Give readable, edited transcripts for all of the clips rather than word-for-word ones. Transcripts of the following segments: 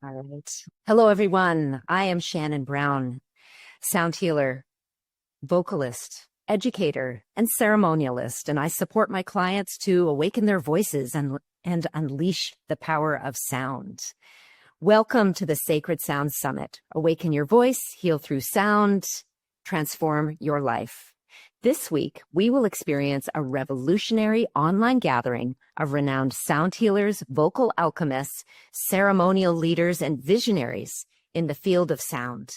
All right. Hello, everyone. I am Shannon Brown, sound healer, vocalist, educator, and ceremonialist, and I support my clients to awaken their voices and unleash the power of sound. Welcome to the Sacred Sound Summit. Awaken your voice, heal through sound, transform your life. This week, we will experience a revolutionary online gathering of renowned sound healers, vocal alchemists, ceremonial leaders, and visionaries in the field of sound.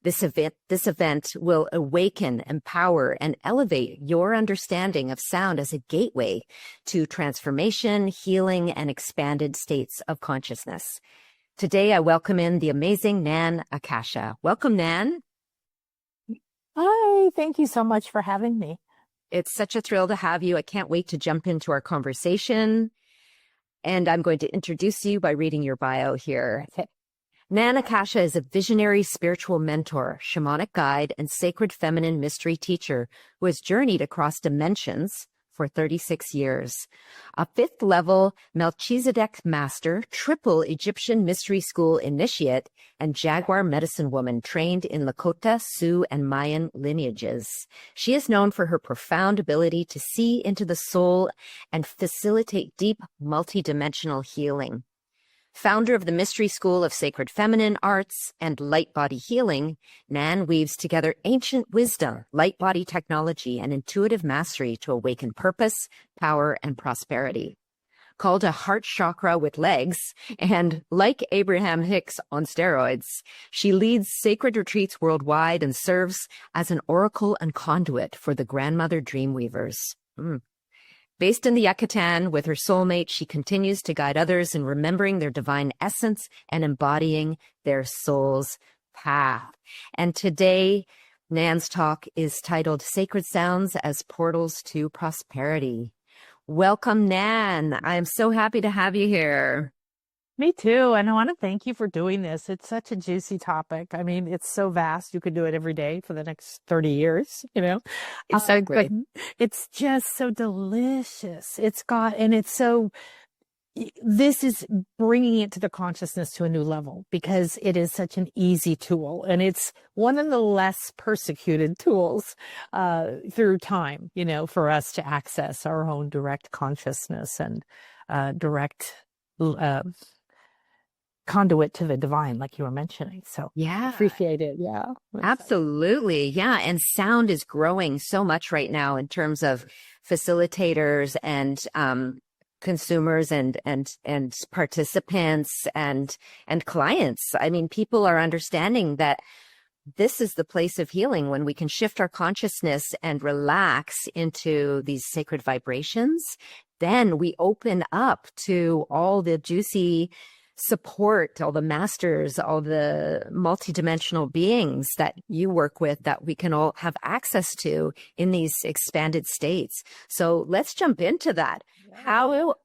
This event will awaken, empower, and elevate your understanding of sound as a gateway to transformation, healing, and expanded states of consciousness. Today, I welcome in the amazing Nan Akasha. Welcome, Nan. Hi, thank you so much for having me. It's such a thrill to have you. I can't wait to jump into our conversation. And I'm going to introduce you by reading your bio here. Okay. Nan Akasha is a visionary spiritual mentor, shamanic guide, and sacred feminine mystery teacher who has journeyed across dimensions for 36 years. A fifth-level Melchizedek master, triple Egyptian mystery school initiate, and Jaguar medicine woman trained in Lakota, Sioux, and Mayan lineages. She is known for her profound ability to see into the soul and facilitate deep, multidimensional healing. Founder of the Mystery School of Sacred Feminine Arts and Light Body Healing, Nan weaves together ancient wisdom, light body technology, and intuitive mastery to awaken purpose, power, and prosperity. Called a heart chakra with legs, and like Abraham Hicks on steroids, she leads sacred retreats worldwide and serves as an oracle and conduit for the grandmother dreamweavers. Based in the Yucatan with her soulmate, she continues to guide others in remembering their divine essence and embodying their soul's path. And today, Nan's talk is titled Sacred Sounds as Portals to Prosperity. Welcome, Nan. I'm so happy to have you here. Me too. And I want to thank you for doing this. It's such a juicy topic. I mean, it's so vast. You could do it every day for the next 30 years, you know. It's so great. But it's just so delicious. This is bringing it to the consciousness to a new level because it is such an easy tool. And it's one of the less persecuted tools through time, you know, for us to access our own direct consciousness and direct conduit to the divine, like you were mentioning. So yeah, appreciate it. Yeah, absolutely. Yeah. And sound is growing so much right now in terms of facilitators and consumers and participants and clients. I mean, people are understanding that this is the place of healing when we can shift our consciousness and relax into these sacred vibrations. Then we open up to all the juicy support, all the masters, all the multidimensional beings that you work with that we can all have access to in these expanded states. So let's jump into that.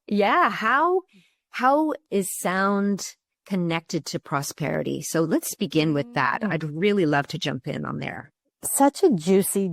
Yeah. How is sound connected to prosperity? So let's begin with that. I'd really love to jump in on there. Such a juicy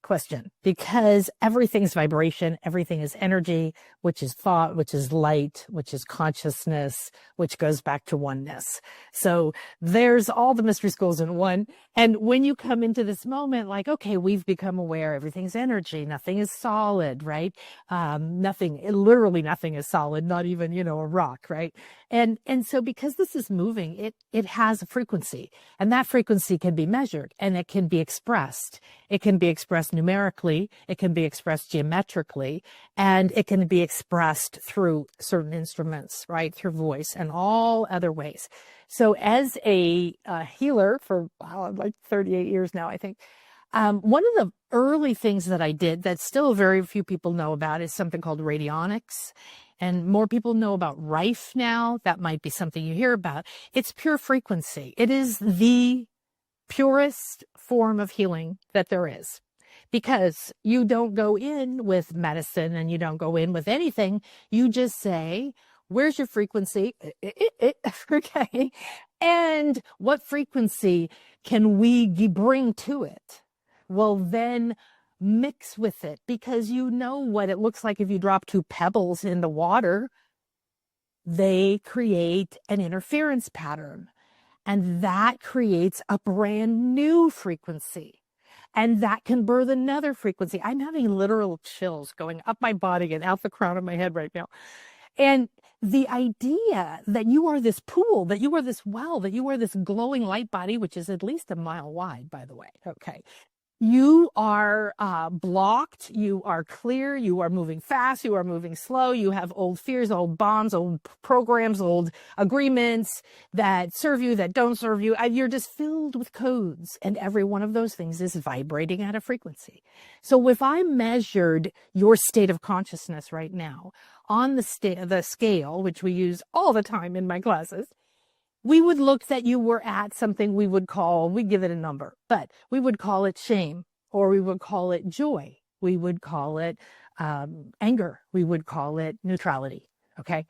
question, because everything's vibration, everything is energy, which is thought, which is light, which is consciousness, which goes back to oneness. So there's all the mystery schools in one. And when you come into this moment, like, okay, we've become aware, everything's energy, nothing is solid, right? Literally nothing is solid, not even, you know, a rock, right? And so because this is moving, it has a frequency, and that frequency can be measured and it can be expressed. It can be expressed numerically, it can be expressed geometrically, and it can be expressed through certain instruments, right? Through voice and all other ways. So as a healer for like 38 years now, I think, one of the early things that I did that still very few people know about is something called radionics. And more people know about Rife now. That might be something you hear about. It's pure frequency. It is the purest form of healing that there is, because you don't go in with medicine and you don't go in with anything. You just say, where's your frequency? Okay. And what frequency can we bring to it? Well, then mix with it, because you know what it looks like if you drop two pebbles in the water. they create an interference pattern. And that creates a brand new frequency. And that can birth another frequency. I'm having literal chills going up my body and out the crown of my head right now. And the idea that you are this pool, that you are this well, that you are this glowing light body, which is at least a mile wide, by the way. Okay. You are blocked, you are clear, you are moving fast, you are moving slow, you have old fears, old bonds, old programs, old agreements that serve you, that don't serve you. You're just filled with codes, and every one of those things is vibrating at a frequency. So if I measured your state of consciousness right now on the scale, which we use all the time in my classes, we would look that you were at something we give it a number, but we would call it shame, or we would call it joy. We would call it anger. We would call it neutrality. Okay.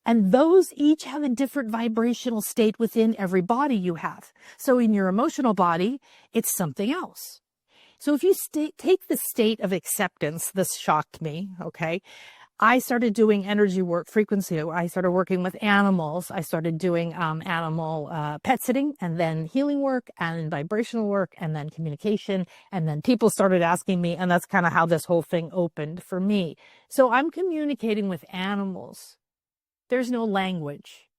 And those each have a different vibrational state within every body you have. So in your emotional body, it's something else. So if you take the state of acceptance, this shocked me. Okay. I started doing energy work, frequency. I started working with animals. I started doing animal pet sitting, and then healing work, and vibrational work, and then communication. And then people started asking me, and that's kind of how this whole thing opened for me. So I'm communicating with animals. There's no language.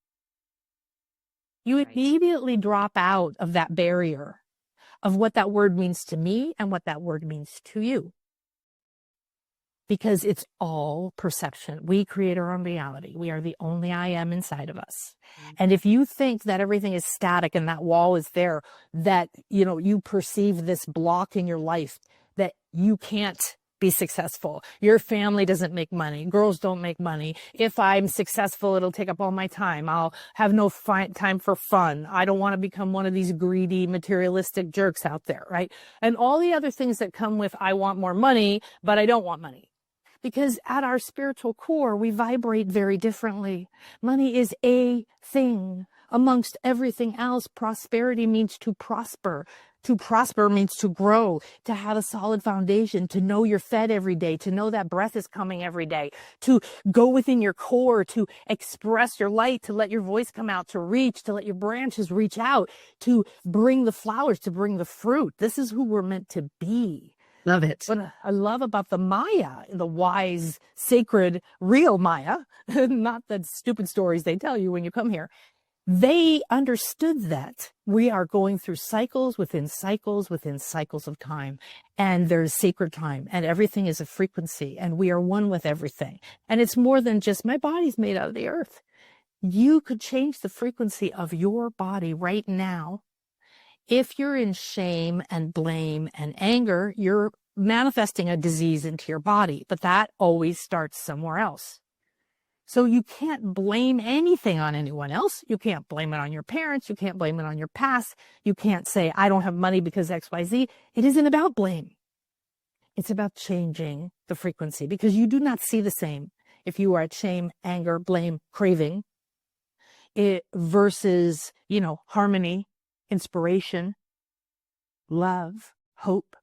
You immediately drop out of that barrier of what that word means to me and what that word means to you. Because it's all perception. We create our own reality. We are the only I am inside of us. And if you think that everything is static and that wall is there, that, you perceive this block in your life, that you can't be successful. Your family doesn't make money. Girls don't make money. If I'm successful, it'll take up all my time. I'll have no time for fun. I don't want to become one of these greedy, materialistic jerks out there, right? And all the other things that come with, I want more money, but I don't want money. Because at our spiritual core, we vibrate very differently. Money is a thing amongst everything else. Prosperity means to prosper. To prosper means to grow, to have a solid foundation, to know you're fed every day, to know that breath is coming every day, to go within your core, to express your light, to let your voice come out, to reach, to let your branches reach out, to bring the flowers, to bring the fruit. This is who we're meant to be. Love it. What I love about the Maya, the wise, sacred, real Maya, not the stupid stories they tell you when you come here, they understood that we are going through cycles within cycles within cycles of time. And there's sacred time, and everything is a frequency, and we are one with everything. And it's more than just my body's made out of the earth. You could change the frequency of your body right now. If you're in shame and blame and anger, you're manifesting a disease into your body, but that always starts somewhere else. So you can't blame anything on anyone else. You can't blame it on your parents. You can't blame it on your past. You can't say, I don't have money because XYZ. It isn't about blame. It's about changing the frequency, because you do not see the same if you are at shame, anger, blame, craving, versus, harmony, inspiration, love, hope,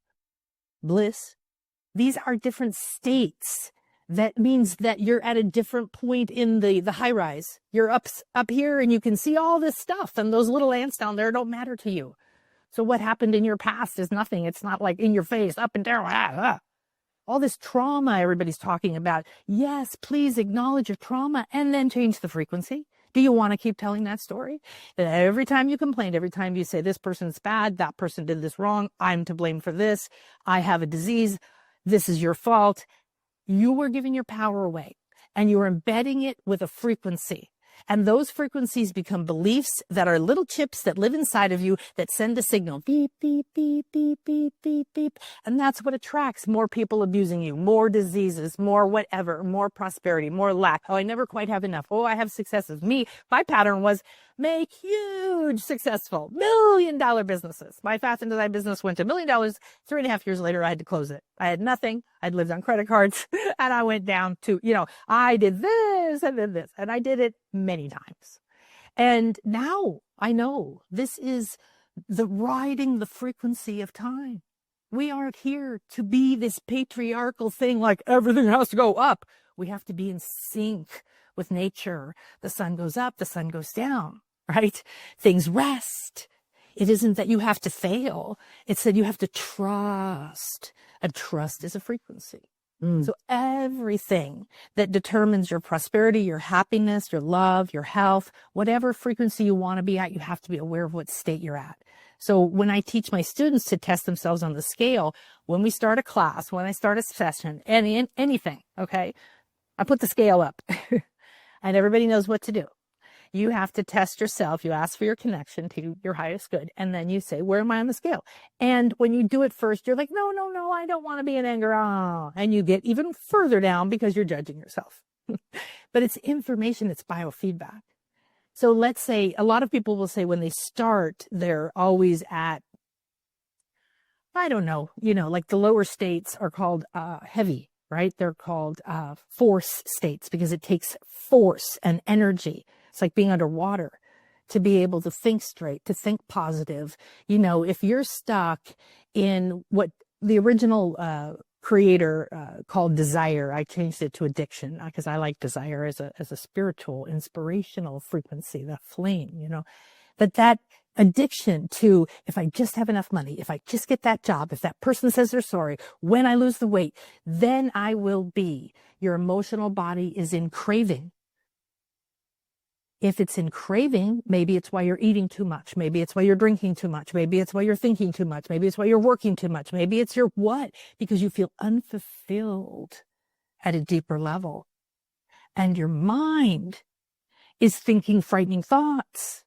bliss. These are different states. That means that you're at a different point in the high rise. You're up here and you can see all this stuff, and those little ants down there don't matter to you. So what happened in your past is nothing. It's not like in your face, up and down. All this trauma everybody's talking about. Yes, please acknowledge your trauma and then change the frequency. Do you want to keep telling that story? That every time you complain, every time you say this person's bad, that person did this wrong, I'm to blame for this, I have a disease, this is your fault. You were giving your power away, and you're embedding it with a frequency. And those frequencies become beliefs that are little chips that live inside of you that send a signal. Beep, beep, beep, beep, beep, beep, beep. And that's what attracts more people abusing you, more diseases, more whatever, more prosperity, more lack. Oh, I never quite have enough. Oh, I have successes. My pattern was make huge, successful, $1 million businesses. My fast and design business went to $1 million. 3.5 years later, I had to close it. I had nothing. I'd lived on credit cards, and I went down to, I did this and then this, and I did it many times. And now I know this is the riding the frequency of time. We aren't here to be this patriarchal thing like everything has to go up. We have to be in sync with nature. The sun goes up, the sun goes down, right? Things rest. It isn't that you have to fail. It's that you have to trust. And trust is a frequency. So everything that determines your prosperity, your happiness, your love, your health, whatever frequency you want to be at, you have to be aware of what state you're at. So when I teach my students to test themselves on the scale, when we start a class, when I start a session, anything, okay, I put the scale up and everybody knows what to do. You have to test yourself. You ask for your connection to your highest good. And then you say, where am I on the scale? And when you do it first, you're like, no, I don't want to be in anger. Oh. And you get even further down because you're judging yourself. But it's information. It's biofeedback. So let's say a lot of people will say when they start, they're always at, I don't know, like the lower states are called heavy, right? They're called force states because it takes force and energy. It's like being underwater to be able to think straight, to think positive. If you're stuck in what the original creator called desire, I changed it to addiction because I like desire as a spiritual, inspirational frequency, the flame, but that addiction to, if I just have enough money, if I just get that job, if that person says they're sorry, when I lose the weight, then I will be. Your emotional body is in craving. If it's in craving, maybe it's why you're eating too much. Maybe it's why you're drinking too much. Maybe it's why you're thinking too much. Maybe it's why you're working too much. Maybe it's your what? Because you feel unfulfilled at a deeper level. And your mind is thinking frightening thoughts.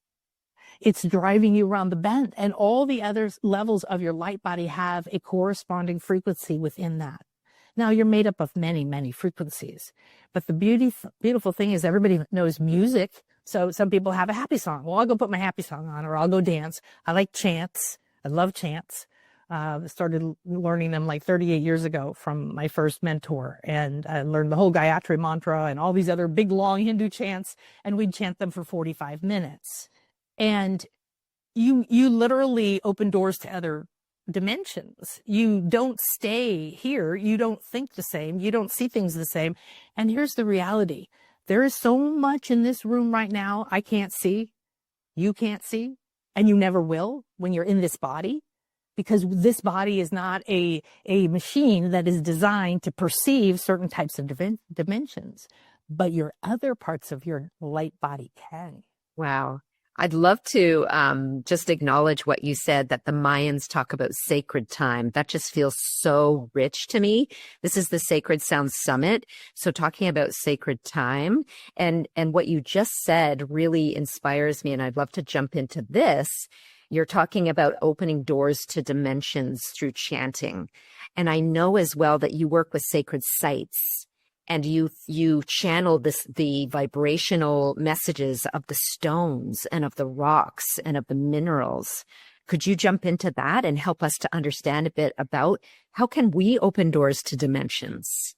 It's driving you around the bend. And all the other levels of your light body have a corresponding frequency within that. Now, you're made up of many, many frequencies. But the beautiful thing is everybody knows music. So some people have a happy song. Well, I'll go put my happy song on, or I'll go dance. I like chants. I love chants. I started learning them like 38 years ago from my first mentor. And I learned the whole Gayatri mantra and all these other big, long Hindu chants. And we'd chant them for 45 minutes. And you literally open doors to other dimensions. You don't stay here. You don't think the same. You don't see things the same. And here's the reality. There is so much in this room right now I can't see, you can't see, and you never will when you're in this body, because this body is not a machine that is designed to perceive certain types of dimensions, but your other parts of your light body can. Wow. I'd love to just acknowledge what you said, that the Mayans talk about sacred time. That just feels so rich to me. This is the Sacred Sound Summit. So talking about sacred time and what you just said really inspires me. And I'd love to jump into this. You're talking about opening doors to dimensions through chanting. And I know as well that you work with sacred sites. And you channel the vibrational messages of the stones and of the rocks and of the minerals. Could you jump into that and help us to understand a bit about how can we open doors to dimensions?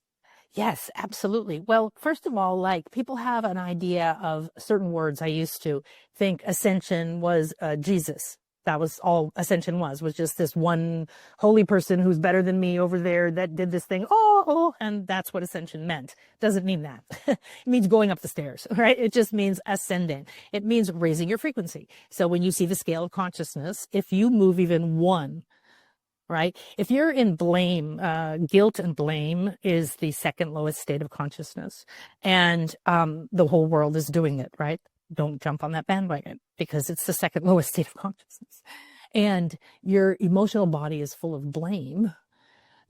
Yes, absolutely. Well, first of all, like people have an idea of certain words. I used to think ascension was Jesus. That was all ascension was just this one holy person who's better than me over there that did this thing. Oh, and that's what ascension meant. Doesn't mean that. It means going up the stairs, right? It just means ascending. It means raising your frequency. So when you see the scale of consciousness, if you move even one, right? If you're in blame, guilt and blame is the second lowest state of consciousness. And the whole world is doing it, right? Don't jump on that bandwagon because it's the second lowest state of consciousness. And your emotional body is full of blame,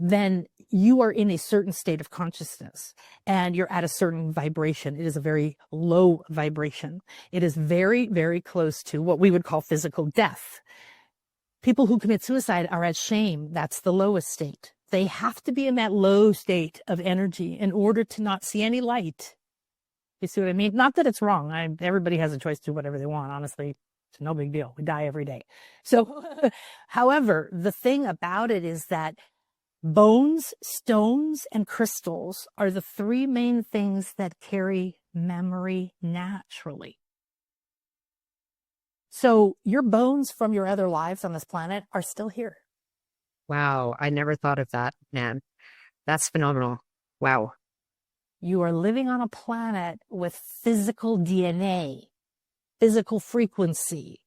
then you are in a certain state of consciousness and you're at a certain vibration. It is a very low vibration. It is very, very close to what we would call physical death. People who commit suicide are at shame. That's the lowest state. They have to be in that low state of energy in order to not see any light. You see what I mean? Not that it's wrong. Everybody has a choice to do whatever they want. Honestly, it's no big deal. We die every day. So, however, the thing about it is that bones, stones, and crystals are the three main things that carry memory naturally. So your bones from your other lives on this planet are still here. Wow. I never thought of that, Nan. That's phenomenal. Wow. You are living on a planet with physical DNA, physical frequency.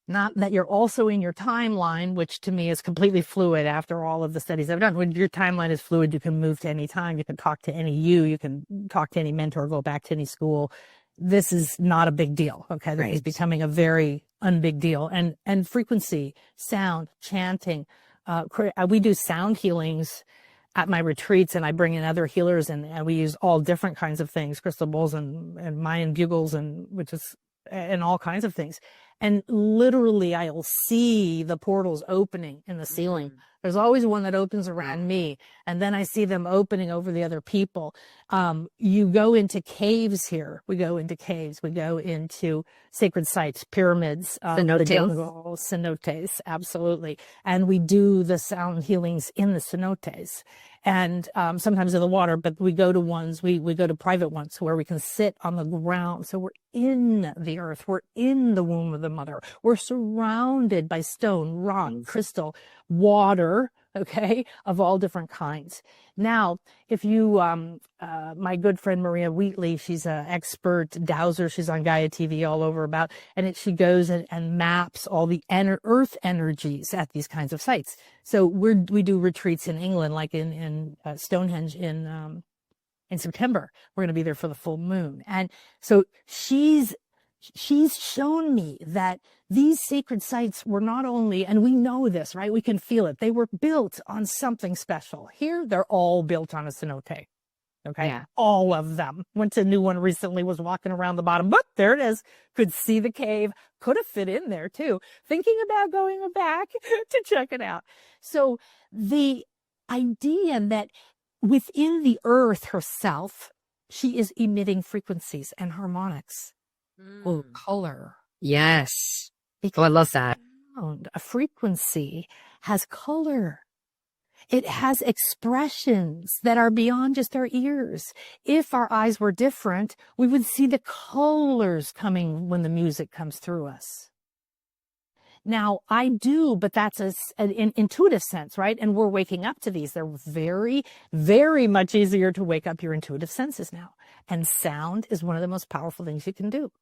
Not that you're also in your timeline, which to me is completely fluid after all of the studies I've done. When your timeline is fluid, you can move to any time. You can talk to any you can talk to any mentor, go back to any school. This is not a big deal. Okay. This is becoming a very unbig deal. And frequency, sound, chanting. We do sound healings at my retreats, and I bring in other healers, and we use all different kinds of things, crystal bowls and Mayan bugles, and all kinds of things. And literally I'll see the portals opening in the ceiling. There's always one that opens around me, and then I see them opening over the other people. You go into caves here. We go into caves. We go into sacred sites, pyramids, cenotes, absolutely. And we do the sound healings in the cenotes, and sometimes in the water, but we go to ones, we go to private ones where we can sit on the ground. So we're in the earth. We're in the womb of the mother. We're surrounded by stone, rock, crystal, water, okay, of all different kinds. Now, if you, my good friend Maria Wheatley, she's an expert dowser. She's on Gaia TV all over about, and she goes and maps all the earth energies at these kinds of sites. So we do retreats in England, like in Stonehenge in September. We're going to be there for the full moon. And so she's shown me that these sacred sites were not only, and we know this, right? We can feel it. They were built on something special. Here, they're all built on a cenote. Okay. Yeah. All of them. Went to a new one recently, was walking around the bottom, but there it is. Could see the cave. Could have fit in there too. Thinking about going back to check it out. So the idea that within the earth herself, she is emitting frequencies and harmonics. Oh, color. Yes. Oh, I love that. A frequency has color. It has expressions that are beyond just our ears. If our eyes were different, we would see the colors coming when the music comes through us. Now, I do, but that's an intuitive sense, right? And we're waking up to these. They're very, very much easier to wake up your intuitive senses now. And sound is one of the most powerful things you can do.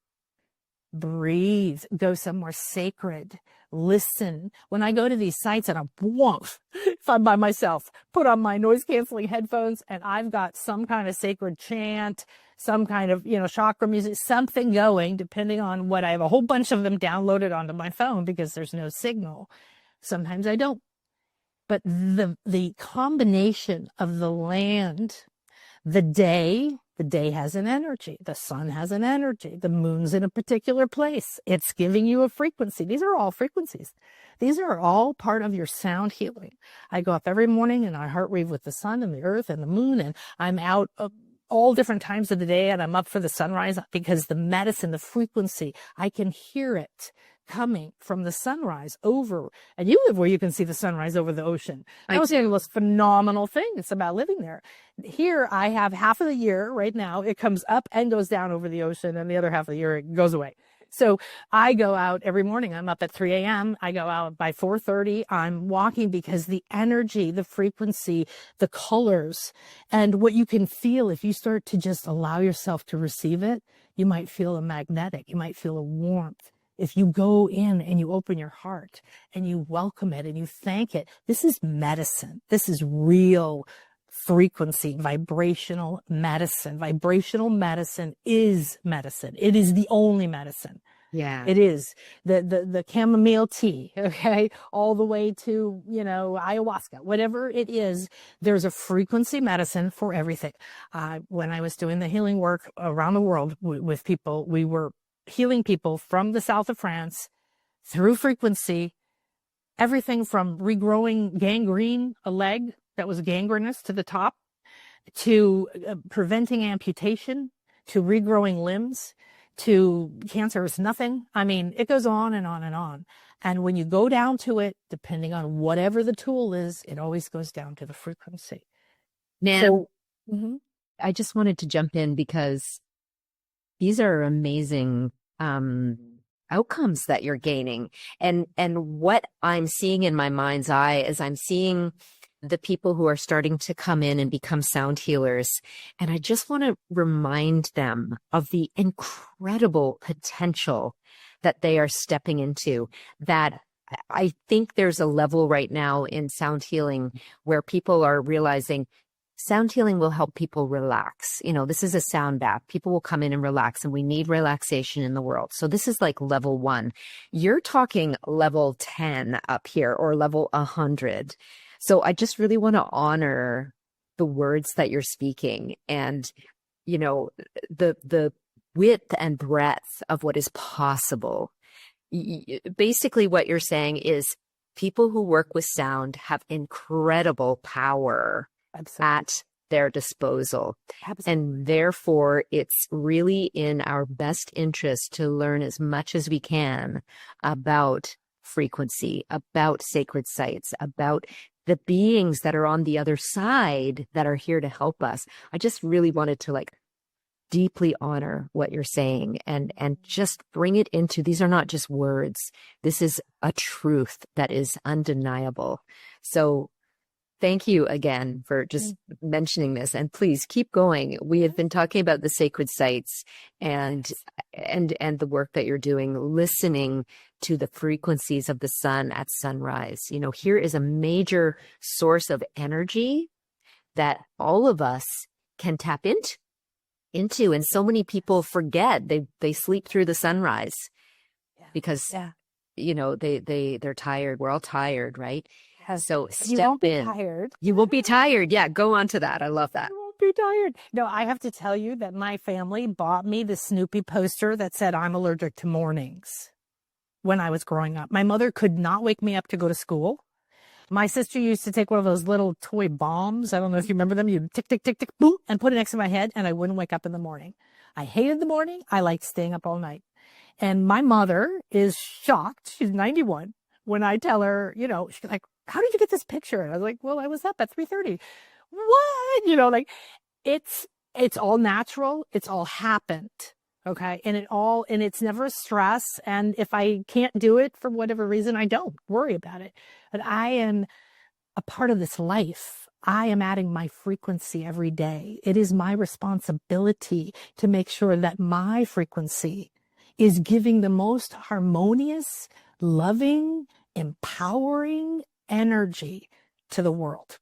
Breathe, go somewhere sacred, listen. When I go to these sites and if I'm by myself, put on my noise canceling headphones, and I've got some kind of sacred chant, some kind of, chakra music, something going, depending on what. I have a whole bunch of them downloaded onto my phone because there's no signal. Sometimes I don't. But the combination of the land, the day has an energy. The sun has an energy. The moon's in a particular place. It's giving you a frequency. These are all frequencies. These are all part of your sound healing. I go up every morning and I heart rave with the sun and the earth and the moon, and I'm out all different times of the day, and I'm up for the sunrise because the medicine, the frequency, I can hear it coming from the sunrise over. And you live where you can see the sunrise over the ocean. That was the most phenomenal thing. It's about living there. Here, I have half of the year right now. It comes up and goes down over the ocean, and the other half of the year it goes away. So I go out every morning. I'm up at 3 a.m. I go out by 4:30. I'm walking because the energy, the frequency, the colors, and what you can feel if you start to just allow yourself to receive it, you might feel a magnetic. You might feel a warmth. If you go in and you open your heart and you welcome it and you thank it, this is medicine. This is real frequency, vibrational medicine. Vibrational medicine is medicine. It is the only medicine. Yeah. It is. The chamomile tea, okay, all the way to, ayahuasca, whatever it is, there's a frequency medicine for everything. When I was doing the healing work around the world with people, we were healing people from the south of France through frequency, everything from regrowing gangrene, a leg that was gangrenous to the top, to preventing amputation, to regrowing limbs, to cancer is nothing. I mean, it goes on and on and on. And when you go down to it, depending on whatever the tool is, it always goes down to the frequency. Now, I just wanted to jump in because these are amazing outcomes that you're gaining. And what I'm seeing in my mind's eye is I'm seeing the people who are starting to come in and become sound healers. And I just want to remind them of the incredible potential that they are stepping into. That I think there's a level right now in sound healing where people are realizing sound healing will help people relax. You know, this is a sound bath. People will come in and relax, and we need relaxation in the world. So this is like level 1. You're talking level 10 up here, or level 100. So I just really want to honor the words that you're speaking, and, you know, the width and breadth of what is possible. Basically, what you're saying is people who work with sound have incredible power at their disposal. And therefore, it's really in our best interest to learn as much as we can about frequency, about sacred sites, about the beings that are on the other side that are here to help us. I just really wanted to like deeply honor what you're saying and just bring it into, these are not just words. This is a truth that is undeniable. So thank you again for just mentioning this, and please keep going. We have been talking about the sacred sites and the work that you're doing, listening to the frequencies of the sun at sunrise. You know, here is a major source of energy that all of us can tap into, and so many people forget. They sleep through the sunrise because you know they're tired. We're all tired, right? So you won't be tired. You won't be tired. Yeah, go on to that. I love that. You won't be tired. No, I have to tell you that my family bought me the Snoopy poster that said I'm allergic to mornings when I was growing up. My mother could not wake me up to go to school. My sister used to take one of those little toy bombs. I don't know if you remember them. You'd tick, tick, tick, tick, boom, and put it next to my head, and I wouldn't wake up in the morning. I hated the morning. I liked staying up all night. And my mother is shocked. She's 91. When I tell her, you know, she's like, how did you get this picture? And I was like, well, I was up at 3:30. What? You know, like it's all natural. It's all happened. Okay. And it's never a stress. And if I can't do it for whatever reason, I don't worry about it. But I am a part of this life. I am adding my frequency every day. It is my responsibility to make sure that my frequency is giving the most harmonious, loving, empowering energy to the world.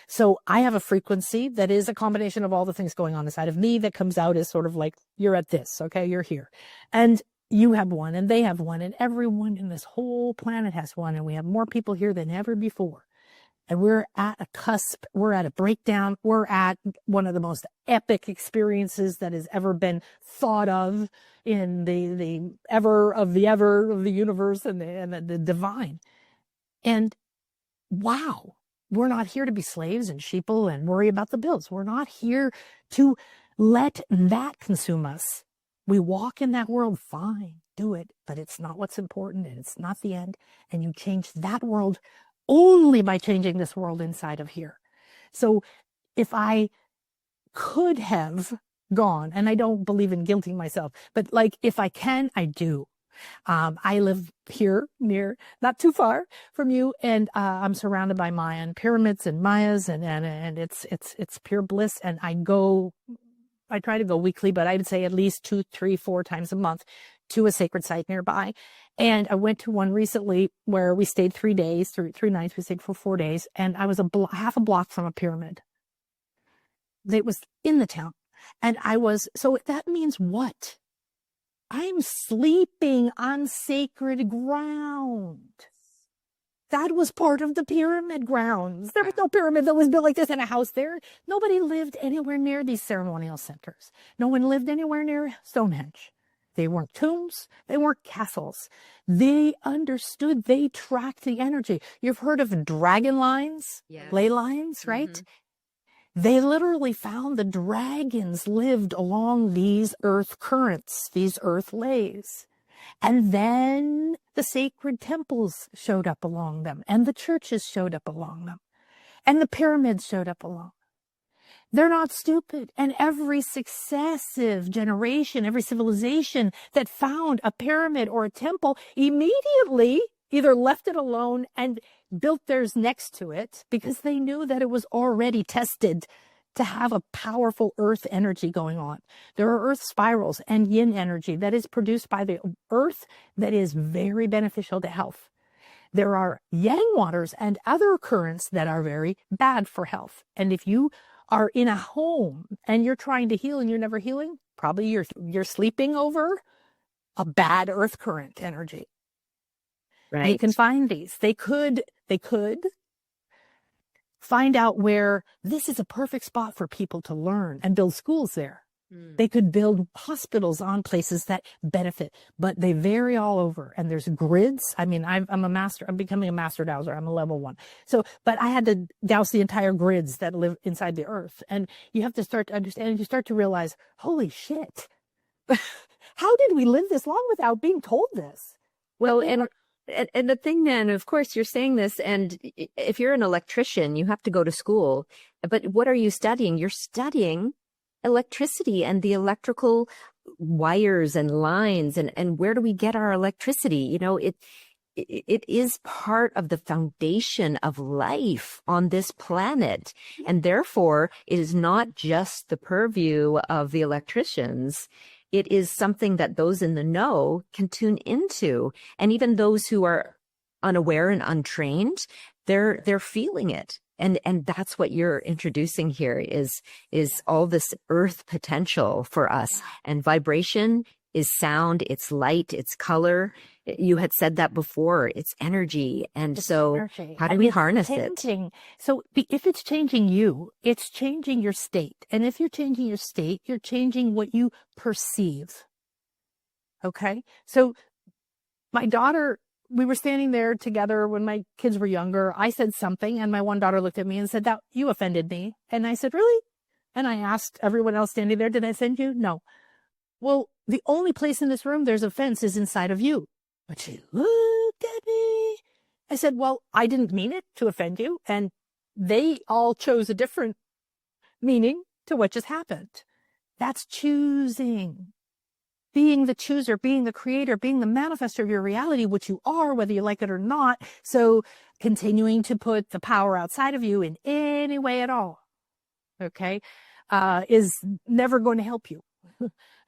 So I have a frequency that is a combination of all the things going on inside of me that comes out as sort of like, you're at this, okay, you're here. And you have one, and they have one, and everyone in this whole planet has one, and we have more people here than ever before. And we're at a cusp, we're at a breakdown, we're at one of the most epic experiences that has ever been thought of in the ever of the universe and the divine. And wow, we're not here to be slaves and sheeple and worry about the bills. We're not here to let that consume us. We walk in that world, fine, do it, but it's not what's important, and it's not the end. And you change that world only by changing this world inside of here. So if I could have gone, and I don't believe in guilting myself, but like if I can, I do. I live here near, not too far from you, and I'm surrounded by Mayan pyramids and Mayas, and it's pure bliss. And I try to go weekly, but I would say at least 2, 3, 4 times a month to a sacred site nearby. And I went to one recently where we stayed 3 days, 3 nights. We stayed for 4 days, and I was half a block from a pyramid. It was in the town, and so that means what? I'm sleeping on sacred ground. That was part of the pyramid grounds. There was no pyramid that was built like this in a house there. Nobody lived anywhere near these ceremonial centers. No one lived anywhere near Stonehenge. They weren't tombs. They weren't castles. They understood. They tracked the energy. You've heard of dragon lines, ley lines, right? Mm-hmm. They literally found the dragons lived along these earth currents, these earth lays. And then the sacred temples showed up along them, and the churches showed up along them, and the pyramids showed up along. They're not stupid. And every successive generation, every civilization that found a pyramid or a temple immediately either left it alone and built theirs next to it because they knew that it was already tested to have a powerful earth energy going on. There are earth spirals and yin energy that is produced by the earth that is very beneficial to health. There are yang waters and other currents that are very bad for health. And if you are in a home and you're trying to heal and you're never healing, probably you're sleeping over a bad earth current energy. Right. You can find these. They could find out where this is a perfect spot for people to learn and build schools there. They could build hospitals on places that benefit, but they vary all over. And there's grids. I mean, I'm becoming a master dowser. I'm a level 1. So, but I had to douse the entire grids that live inside the earth. And you have to start to understand, and you start to realize, holy shit, how did we live this long without being told this? Well, and the thing then, of course, you're saying this, and if you're an electrician, you have to go to school. But what are you studying? You're studying electricity and the electrical wires and lines, and where do we get our electricity? You know, it is part of the foundation of life on this planet. And therefore, it is not just the purview of the electricians. It is something that those in the know can tune into. And even those who are unaware and untrained, they're feeling it. And that's what you're introducing here is all this earth potential for us. And vibration is sound, it's light, it's color. You had said that before. It's energy. And so how do we harness it? So if it's changing you, it's changing your state. And if you're changing your state, you're changing what you perceive. Okay? So my daughter, we were standing there together when my kids were younger. I said something and my one daughter looked at me and said, "That you offended me." And I said, "Really?" And I asked everyone else standing there, "Did I offend you?" "No." "Well, the only place in this room there's offense is inside of you." But she looked at me. I said, "Well, I didn't mean it to offend you." And they all chose a different meaning to what just happened. That's choosing. Being the chooser, being the creator, being the manifester of your reality, which you are, whether you like it or not. So continuing to put the power outside of you in any way at all, okay, is never going to help you.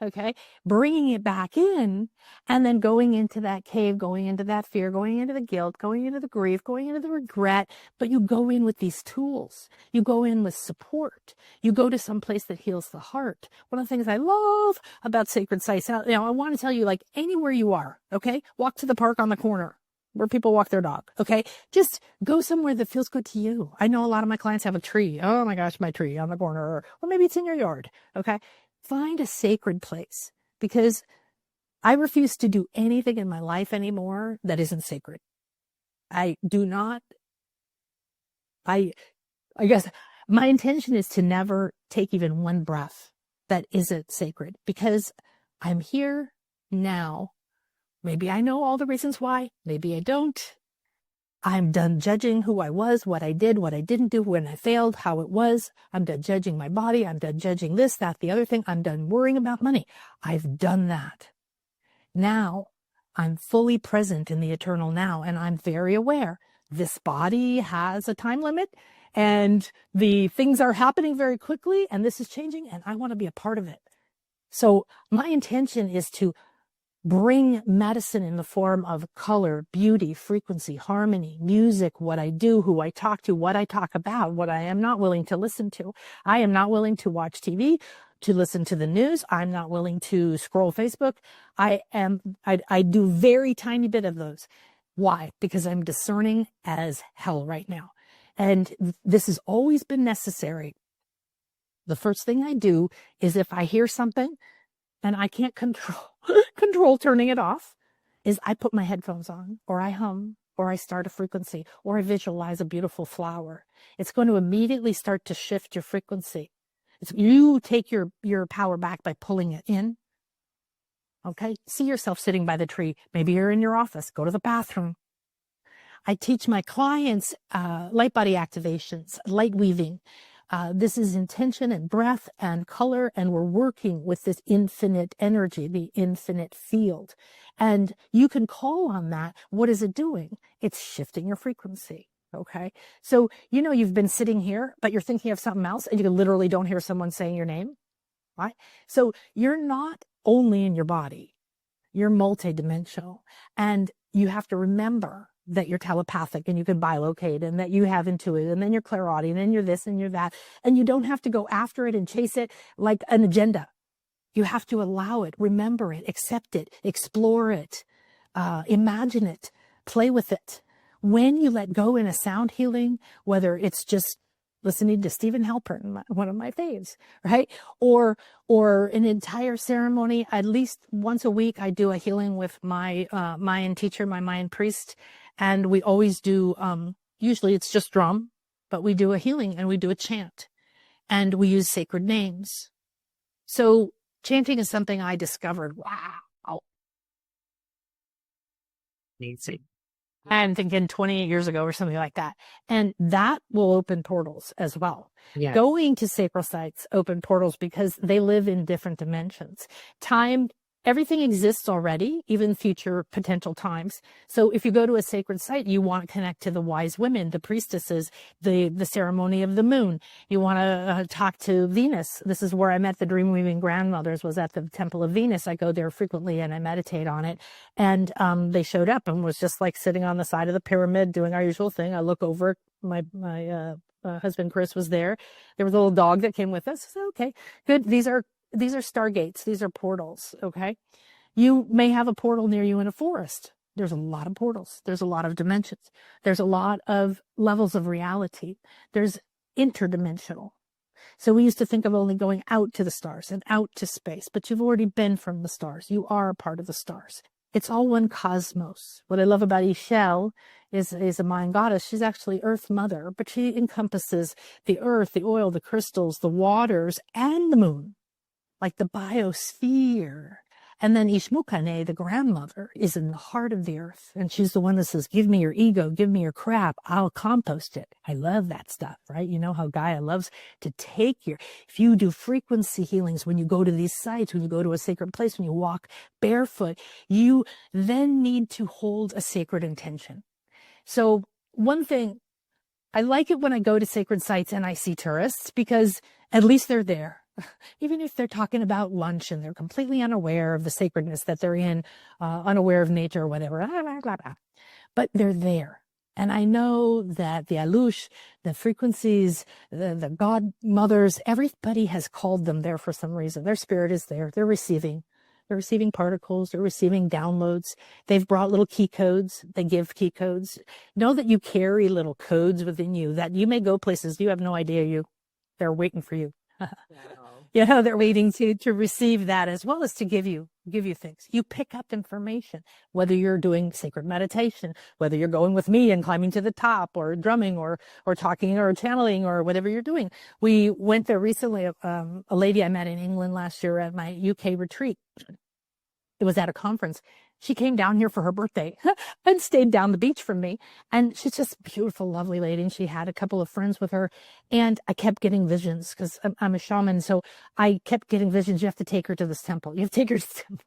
Okay, bringing it back in and then going into that cave, going into that fear, going into the guilt, going into the grief, going into the regret. But you go in with these tools. You go in with support. You go to some place that heals the heart. One of the things I love about sacred sites, I want to tell you, like anywhere you are, okay, walk to the park on the corner where people walk their dog. Okay, just go somewhere that feels good to you. I know a lot of my clients have a tree. Oh my gosh, my tree on the corner, or maybe it's in your yard. Okay. Find a sacred place, because I refuse to do anything in my life anymore that isn't sacred. I guess my intention is to never take even one breath that isn't sacred, because I'm here now. Maybe I know all the reasons why, maybe I don't. I'm done judging who I was, what I did, what I didn't do, when I failed, how it was. I'm done judging my body. I'm done judging this, that, the other thing. I'm done worrying about money. I've done that. Now I'm fully present in the eternal now, and I'm very aware this body has a time limit and the things are happening very quickly, and this is changing, and I want to be a part of it. So my intention is to bring medicine in the form of color, beauty, frequency, harmony, music, what I do, who I talk to, what I talk about, what I am not willing to listen to. I am not willing to watch TV, to listen to the news. I'm not willing to scroll Facebook. I do very tiny bit of those. Why? Because I'm discerning as hell right now. And this has always been necessary. The first thing I do is, if I hear something and I can't control turning it off, is I put my headphones on, or I hum, or I start a frequency, or I visualize a beautiful flower. It's going to immediately start to shift your frequency. You take your power back by pulling it in. Okay? See yourself sitting by the tree. Maybe you're in your office. Go to the bathroom. I teach my clients light body activations, light weaving, This is intention and breath and color, and we're working with this infinite energy, the infinite field. And you can call on that. What is it doing? It's shifting your frequency. Okay. So, you've been sitting here, but you're thinking of something else, and you literally don't hear someone saying your name. Right? So you're not only in your body, you're multidimensional. And you have to remember that you're telepathic and you can bilocate, and that you have intuitive, and then you're clairaudient, and you're this and you're that. And you don't have to go after it and chase it like an agenda. You have to allow it, remember it, accept it, explore it, imagine it, play with it. When you let go in a sound healing, whether it's just listening to Stephen Halpern, one of my faves, right? Or an entire ceremony, at least once a week, I do a healing with my Mayan teacher, my Mayan priest. And we always do, usually it's just drum, but we do a healing and we do a chant, and we use sacred names. So chanting is something I discovered. Wow. Amazing. I'm thinking 28 years ago or something like that. And that will open portals as well. Yeah. Going to sacred sites open portals because they live in different dimensions. Time, everything exists already, even future potential times. So if you go to a sacred site, you want to connect to the wise women, the priestesses, the ceremony of the moon. You want to talk to Venus. This is where I met the dream weaving grandmothers, was at the Temple of Venus. I go there frequently and I meditate on it. And they showed up and was just like sitting on the side of the pyramid doing our usual thing. I look over, my husband Chris was there. There was a little dog that came with us. I said, okay, good. These are stargates. These are portals. Okay. You may have a portal near you in a forest. There's a lot of portals. There's a lot of dimensions. There's a lot of levels of reality. There's interdimensional. So we used to think of only going out to the stars and out to space, but you've already been from the stars. You are a part of the stars. It's all one cosmos. What I love about Ishel is a Mayan goddess. She's actually Earth Mother, but she encompasses the earth, the oil, the crystals, the waters, and the moon, like the biosphere. And then Ishmukane, the grandmother, is in the heart of the earth. And she's the one that says, give me your ego, give me your crap, I'll compost it. I love that stuff, right? You know how Gaia loves to take if you do frequency healings, when you go to these sites, when you go to a sacred place, when you walk barefoot, you then need to hold a sacred intention. So one thing, I like it when I go to sacred sites and I see tourists, because at least they're there. Even if they're talking about lunch and they're completely unaware of the sacredness that they're in, unaware of nature or whatever, but they're there. And I know that the Alush, the frequencies, the godmothers, everybody has called them there for some reason. Their spirit is there. They're receiving particles. They're receiving downloads. They've brought little key codes. They give key codes. Know that you carry little codes within you, that you may go places you have no idea they're waiting for you. They're waiting to receive that, as well as to give you things. You pick up information, whether you're doing sacred meditation, whether you're going with me and climbing to the top, or drumming, or talking, or channeling, or whatever you're doing. We went there recently. A lady I met in England last year at my UK retreat. It was at a conference. She came down here for her birthday and stayed down the beach from me. And she's just a beautiful, lovely lady. And she had a couple of friends with her. And I kept getting visions, because I'm a shaman. So I kept getting visions. You have to take her to this temple. You have to take her to this temple.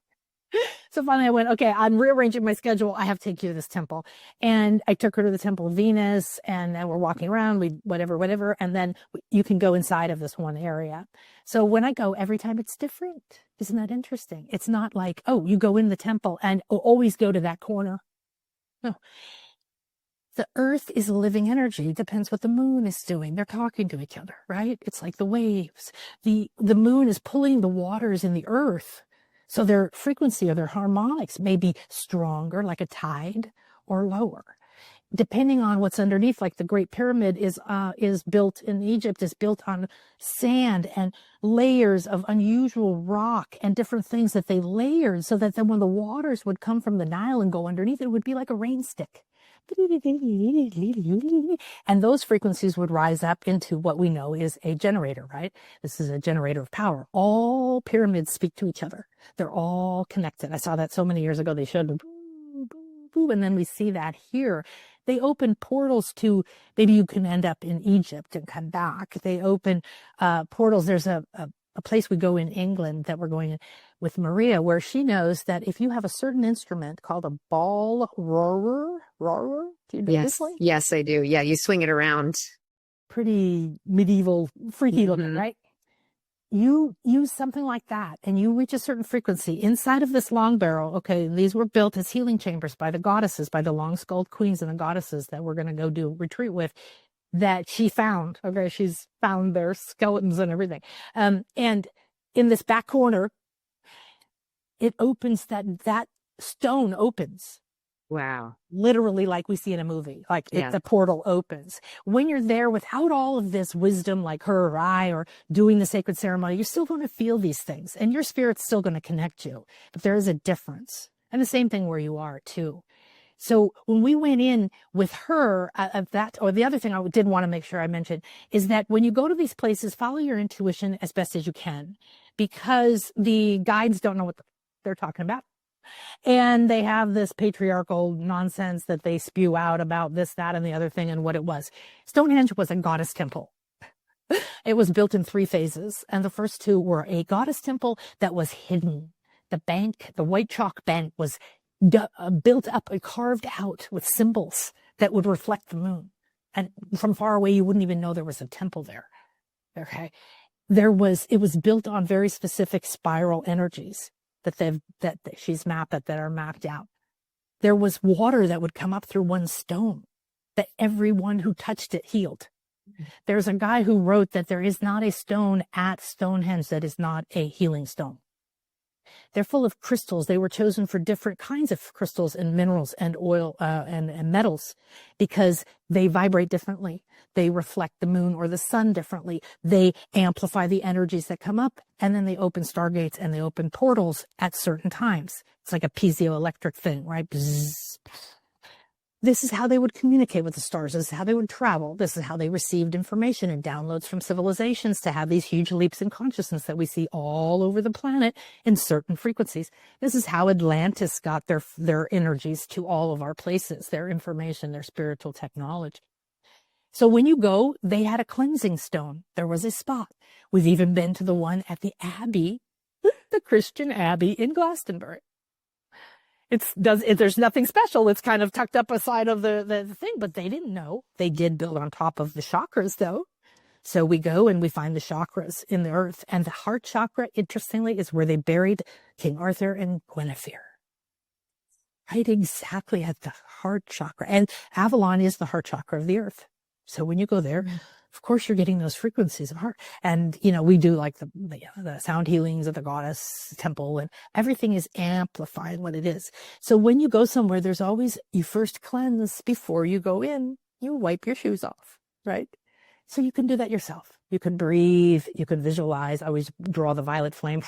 So finally I went, okay, I'm rearranging my schedule. I have to take you to this temple. And I took her to the Temple of Venus, and then we're walking around, whatever. And then you can go inside of this one area. So when I go, every time it's different. Isn't that interesting? It's not like, oh, you go in the temple and always go to that corner. No. The earth is a living energy. It depends what the moon is doing. They're talking to each other, right? It's like the waves. The moon is pulling the waters in the earth. So their frequency or their harmonics may be stronger, like a tide, or lower, depending on what's underneath. Like the Great Pyramid is built in Egypt, is built on sand and layers of unusual rock and different things that they layered, so that then when the waters would come from the Nile and go underneath, it would be like a rain stick. And those frequencies would rise up into what we know is a generator, right? This is a generator of power. All pyramids speak to each other. They're all connected. I saw that so many years ago. They showed them, and then we see that here. They open portals to, maybe you can end up in Egypt and come back. They open portals. There's a place we go in England that we're going with Maria, where she knows that if you have a certain instrument called a ball roarer, do you know this one? Yes, I do. Yeah, you swing it around. Pretty medieval, freaky looking, right? You use something like that and you reach a certain frequency inside of this long barrel. Okay, these were built as healing chambers by the goddesses, by the long-skulled queens and the goddesses that we're going to go do retreat with, that she found. Okay, she's found their skeletons and everything. And in this back corner, it opens, that stone opens. Wow. Literally like we see in a movie, like the portal opens. When you're there without all of this wisdom, like her or I, or doing the sacred ceremony, you're still going to feel these things and your spirit's still going to connect you. But there is a difference. And the same thing where you are too. So when we went in with her, the other thing I did want to make sure I mentioned is that when you go to these places, follow your intuition as best as you can, because the guides don't know what they're talking about. And they have this patriarchal nonsense that they spew out about this, that, and the other thing and what it was. Stonehenge was a goddess temple. It was built in 3 phases. And the first 2 were a goddess temple that was hidden. The bank, the white chalk bank, was built up and carved out with symbols that would reflect the moon. And from far away, you wouldn't even know there was a temple there. Okay. It was built on very specific spiral energies that she's mapped, that are mapped out. There was water that would come up through one stone that everyone who touched it healed. There's a guy who wrote that there is not a stone at Stonehenge that is not a healing stone. They're full of crystals. They were chosen for different kinds of crystals and minerals and oil and metals because they vibrate differently. They reflect the moon or the sun differently. They amplify the energies that come up, and then they open stargates and they open portals at certain times. It's like a piezoelectric thing, right? Bzzz. This is how they would communicate with the stars. This is how they would travel. This is how they received information and downloads from civilizations to have these huge leaps in consciousness that we see all over the planet in certain frequencies. This is how Atlantis got their energies to all of our places, their information, their spiritual technology. So when you go, they had a cleansing stone. There was a spot. We've even been to the one at the Abbey, the Christian Abbey in Glastonbury. There's nothing special. It's kind of tucked up aside of the thing, but they didn't know. They did build on top of the chakras though. So we go and we find the chakras in the earth, and the heart chakra, interestingly, is where they buried King Arthur and Guinevere. Right, exactly at the heart chakra. And Avalon is the heart chakra of the earth. So when you go there, of course, you're getting those frequencies of heart. And, we do like the sound healings of the goddess temple, and everything is amplifying what it is. So when you go somewhere, there's always, you first cleanse before you go in. You wipe your shoes off, right? So you can do that yourself. You can breathe. You can visualize. I always draw the violet flame,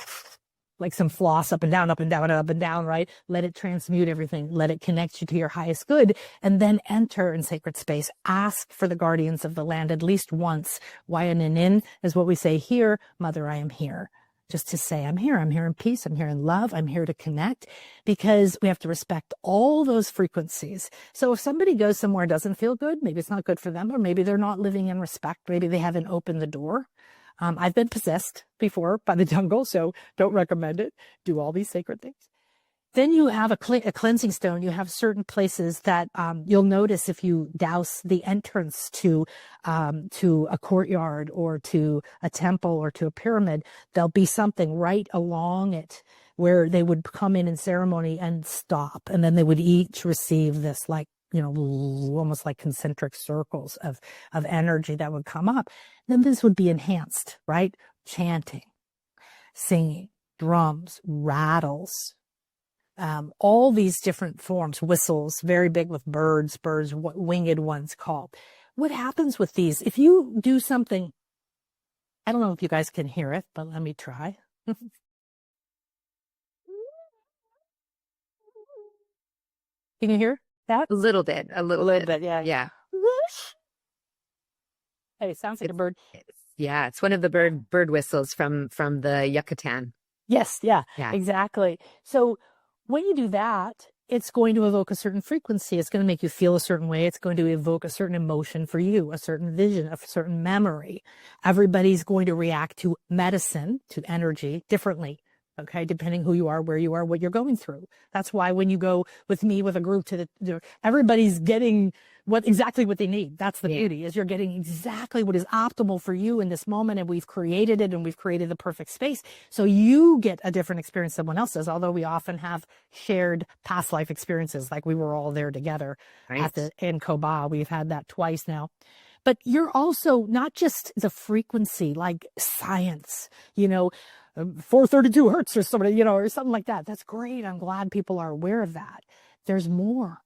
like some floss, up and down, up and down, up and down, right? Let it transmute everything. Let it connect you to your highest good, and then enter in sacred space. Ask for the guardians of the land at least once. Wayanin is what we say here. Mother, I am here. Just to say, I'm here. I'm here in peace. I'm here in love. I'm here to connect, because we have to respect all those frequencies. So if somebody goes somewhere and doesn't feel good, maybe it's not good for them, or maybe they're not living in respect. Maybe they haven't opened the door. I've been possessed before by the jungle, so don't recommend it. Do all these sacred things. Then you have a cleansing stone. You have certain places that you'll notice if you douse the entrance to a courtyard or to a temple or to a pyramid, there'll be something right along it where they would come in ceremony and stop. And then they would each receive this, like, almost like concentric circles of energy that would come up. Then this would be enhanced, right? Chanting, singing, drums, rattles, all these different forms, whistles, very big with birds, winged ones called. What happens with these? If you do something, I don't know if you guys can hear it, but let me try. Can you hear that? A little bit, yeah. Yeah. Hey, it sounds like a bird. Yeah, it's one of the bird whistles from the Yucatan. Yes, yeah, Yeah. exactly. So when you do that, it's going to evoke a certain frequency. It's going to make you feel a certain way. It's going to evoke a certain emotion for you, a certain vision, a certain memory. Everybody's going to react to medicine, to energy differently. Okay, depending who you are, where you are, what you're going through. That's why when you go with me with a group everybody's getting exactly what they need. That's the beauty, is you're getting exactly what is optimal for you in this moment, and we've created it, and we've created the perfect space. So you get a different experience than someone else does, although we often have shared past life experiences, like we were all there together in Koba. We've had that twice now. But you're also not just the frequency, like science, 432 hertz or somebody, or something like that. That's great. I'm glad people are aware of that. There's more.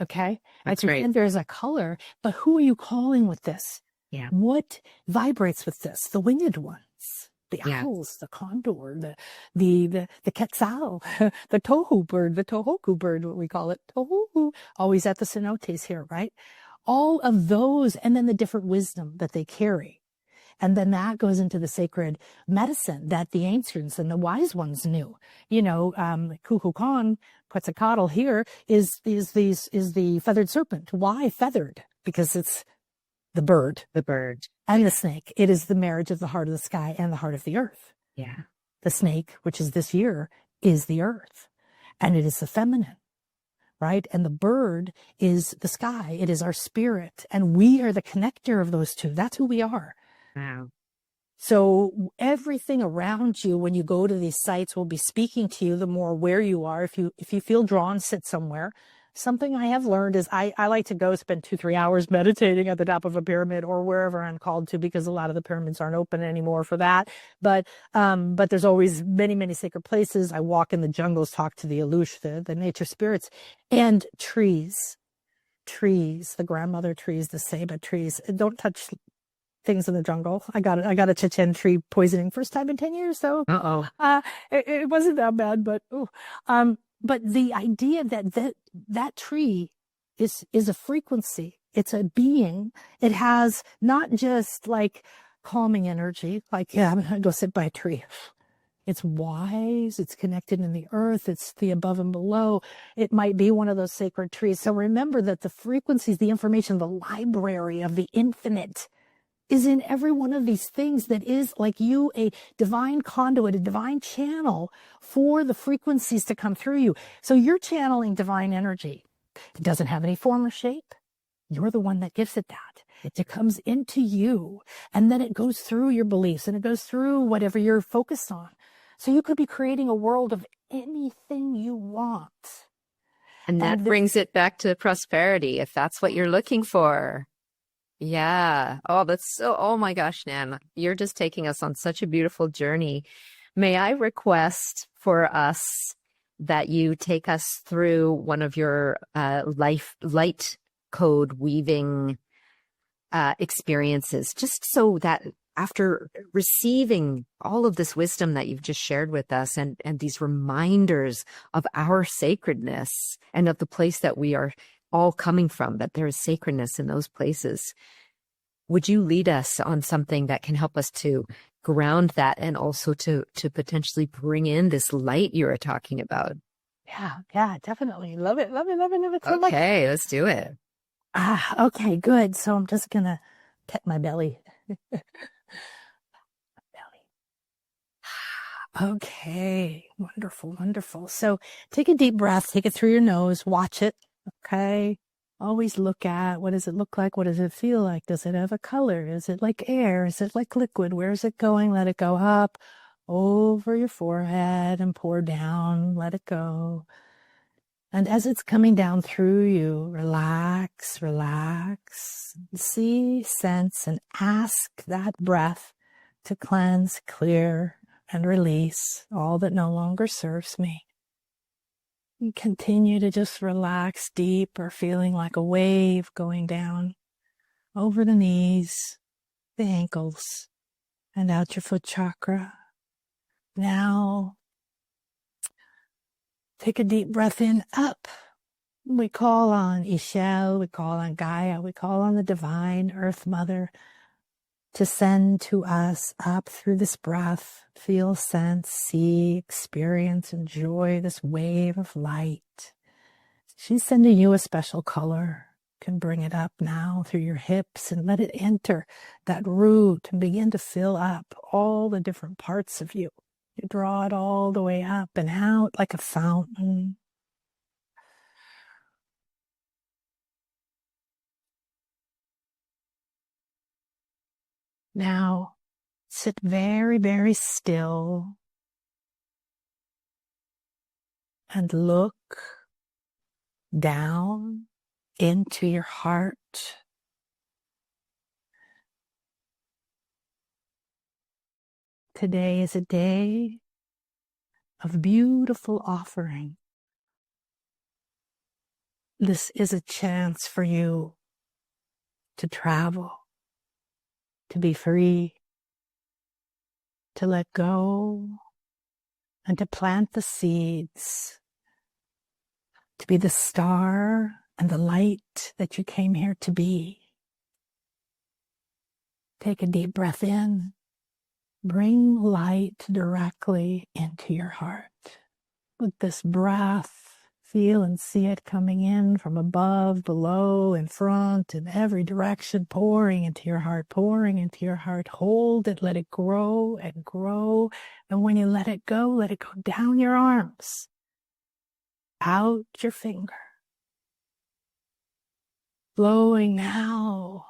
Okay. That's right. And there's a color, but who are you calling with this? Yeah. What vibrates with this? The winged ones, the owls, the condor, the quetzal, the tohu bird, the tohoku bird, what we call it. Tohu, always at the cenotes here, right? All of those, and then the different wisdom that they carry. And then that goes into the sacred medicine that the ancients and the wise ones knew. Kukulkan, Quetzalcoatl here is the feathered serpent. Why feathered? Because it's the bird. The bird. And the snake. It is the marriage of the heart of the sky and the heart of the earth. Yeah. The snake, which is this year, is the earth. And it is the feminine. Right? And the bird is the sky. It is our spirit. And we are the connector of those two. That's who we are. Wow. So everything around you when you go to these sites will be speaking to you the more where you are. If you feel drawn, sit somewhere. Something I have learned is I like to go spend 2-3 hours meditating at the top of a pyramid or wherever I'm called to, because a lot of the pyramids aren't open anymore for that. But there's always many, many sacred places. I walk in the jungles, talk to the Alush, the nature spirits, and trees, the grandmother trees, the ceiba trees. Don't touch things in the jungle. I got a Chechen tree poisoning first time in 10 years. So, it wasn't that bad, but, but the idea that tree is a frequency. It's a being. It has not just like calming energy, like, I'm going to go sit by a tree. It's wise. It's connected in the earth. It's the above and below. It might be one of those sacred trees. So remember that the frequencies, the information, the library of the infinite is in every one of these things that is, like you, a divine conduit, a divine channel for the frequencies to come through you. So you're channeling divine energy. It doesn't have any form or shape. You're the one that gives it that. It comes into you, and then it goes through your beliefs, and it goes through whatever you're focused on. So you could be creating a world of anything you want. And that brings it back to prosperity, if that's what you're looking for. Yeah. Oh my gosh, Nan, you're just taking us on such a beautiful journey. May I request for us that you take us through one of your light code weaving experiences, just so that after receiving all of this wisdom that you've just shared with us, and these reminders of our sacredness and of the place that we are all coming from, that there is sacredness in those places. Would you lead us on something that can help us to ground that, and also to potentially bring in this light you were talking about? Yeah, definitely. Love it. So okay, let's do it. Okay, good. So I'm just going to pet my belly. Okay, wonderful. So take a deep breath, take it through your nose, watch it. Okay. Always look at, what does it look like? What does it feel like? Does it have a color? Is it like air? Is it like liquid? Where is it going? Let it go up over your forehead and pour down. Let it go. And as it's coming down through you, relax, see, sense, and ask that breath to cleanse, clear, and release all that no longer serves me. And continue to just relax deeper, feeling like a wave going down over the knees, the ankles, and out your foot chakra. Now, take a deep breath in, up. We call on Ishel, we call on Gaia, we call on the divine Earth Mother to send to us up through this breath. Feel, sense, see, experience, enjoy this wave of light. She's sending you a special color. You can bring it up now through your hips and let it enter that root and begin to fill up all the different parts of you. You draw it all the way up and out like a fountain. Now, sit very, very still and look down into your heart. Today is a day of beautiful offering. This is a chance for you to travel, to be free, to let go, and to plant the seeds, to be the star and the light that you came here to be. Take a deep breath in. Bring light directly into your heart. With this breath, feel and see it coming in from above, below, in front, in every direction, pouring into your heart, pouring into your heart. Hold it, let it grow and grow. And when you let it go down your arms, out your finger. Flowing now,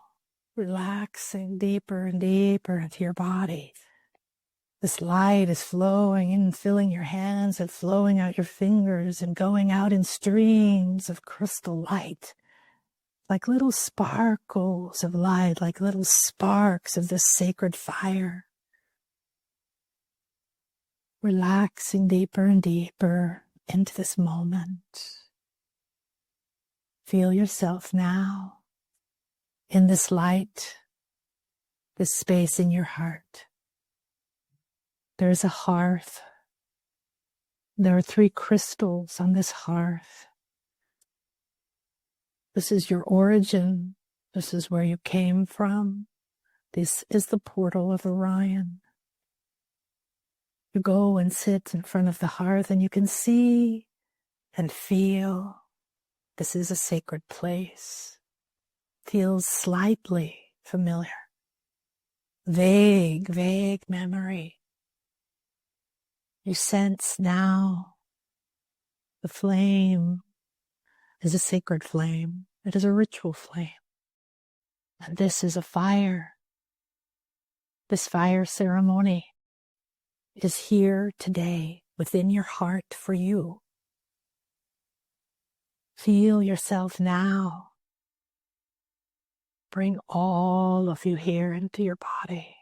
relaxing deeper and deeper into your body. This light is flowing in, filling your hands and flowing out your fingers and going out in streams of crystal light, like little sparkles of light, like little sparks of this sacred fire. Relaxing deeper and deeper into this moment. Feel yourself now in this light, this space in your heart. There's a hearth. There are 3 crystals on this hearth. This is your origin. This is where you came from. This is the portal of Orion. You go and sit in front of the hearth and you can see and feel this is a sacred place. Feels slightly familiar. Vague memory. You sense now the flame is a sacred flame. It is a ritual flame. And this is a fire. This fire ceremony is here today within your heart for you. Feel yourself now. Bring all of you here into your body.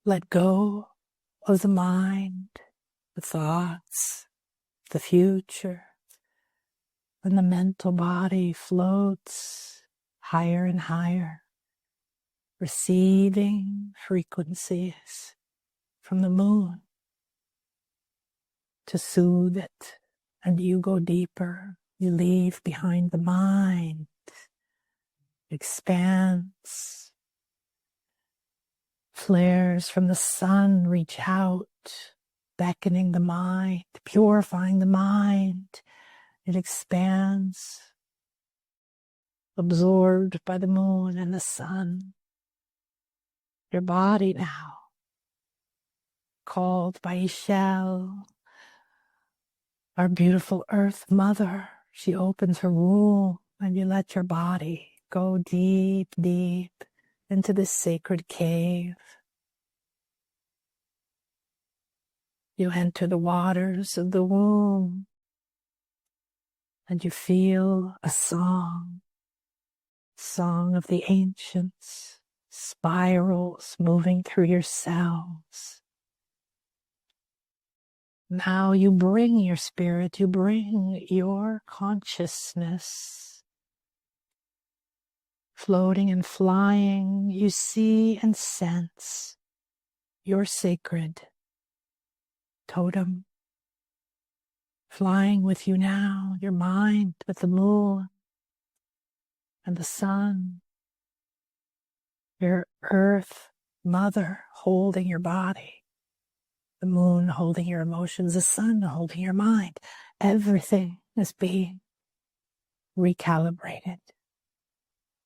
Let go of the mind, the thoughts, the future, and the mental body floats higher and higher, receiving frequencies from the moon to soothe it, and you go deeper. You leave behind the mind, expands. Flares from the sun reach out, beckoning the mind, purifying the mind. It expands, absorbed by the moon and the sun. Your body now, called by Ishel, our beautiful Earth Mother. She opens her womb and you let your body go deep, deep into this sacred cave. You enter the waters of the womb and you feel a song of the ancients, spirals moving through your cells. Now you bring your spirit, you bring your consciousness. Floating and flying, you see and sense your sacred totem. Flying with you now, your mind with the moon and the sun. Your Earth Mother holding your body. The moon holding your emotions, the sun holding your mind. Everything is being recalibrated.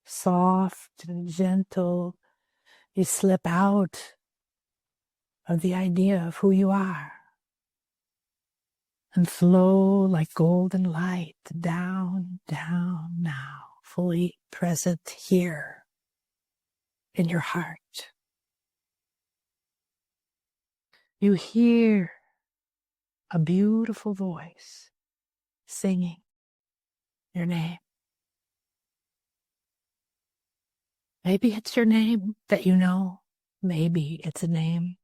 Soft and gentle, you slip out of the idea of who you are and flow like golden light down, down now, fully present here in your heart. You hear a beautiful voice singing your name. Maybe it's your name that you know. Maybe it's a name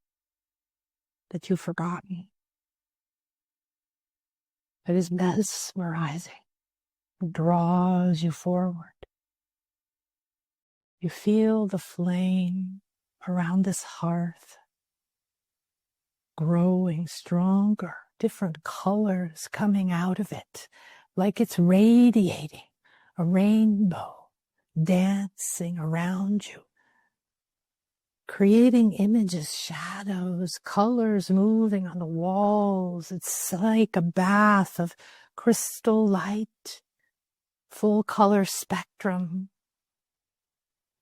that you've forgotten. It is mesmerizing. It draws you forward. You feel the flame around this hearth growing stronger, different colors coming out of it, like it's radiating a rainbow, dancing around you, creating images, shadows, colors moving on the walls. It's like a bath of crystal light, full color spectrum.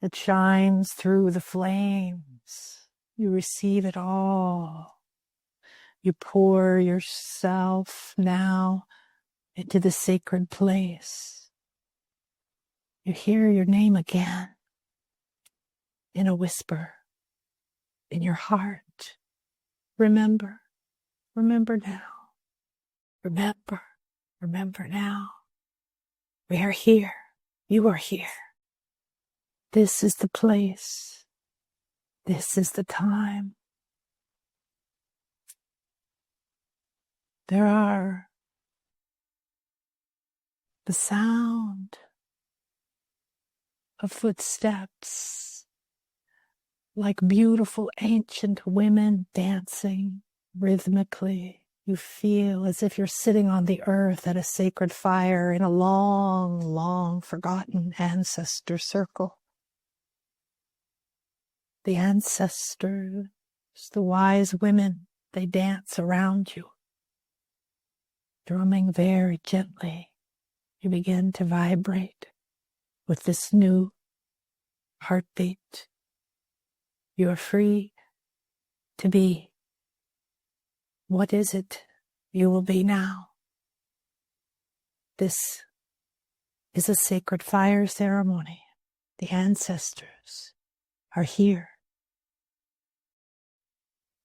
It shines through the flames. You receive it all. You pour yourself now into the sacred place. You hear your name again in a whisper in your heart. Remember, remember now. Remember, remember now. We are here. You are here. This is the place. This is the time. There are the sound of footsteps, like beautiful ancient women dancing rhythmically. You feel as if you're sitting on the earth at a sacred fire in a long, long forgotten ancestor circle. The ancestors, the wise women, they dance around you. Drumming very gently, you begin to vibrate with this new heartbeat. You are free to be. What is it you will be now? This is a sacred fire ceremony. The ancestors are here.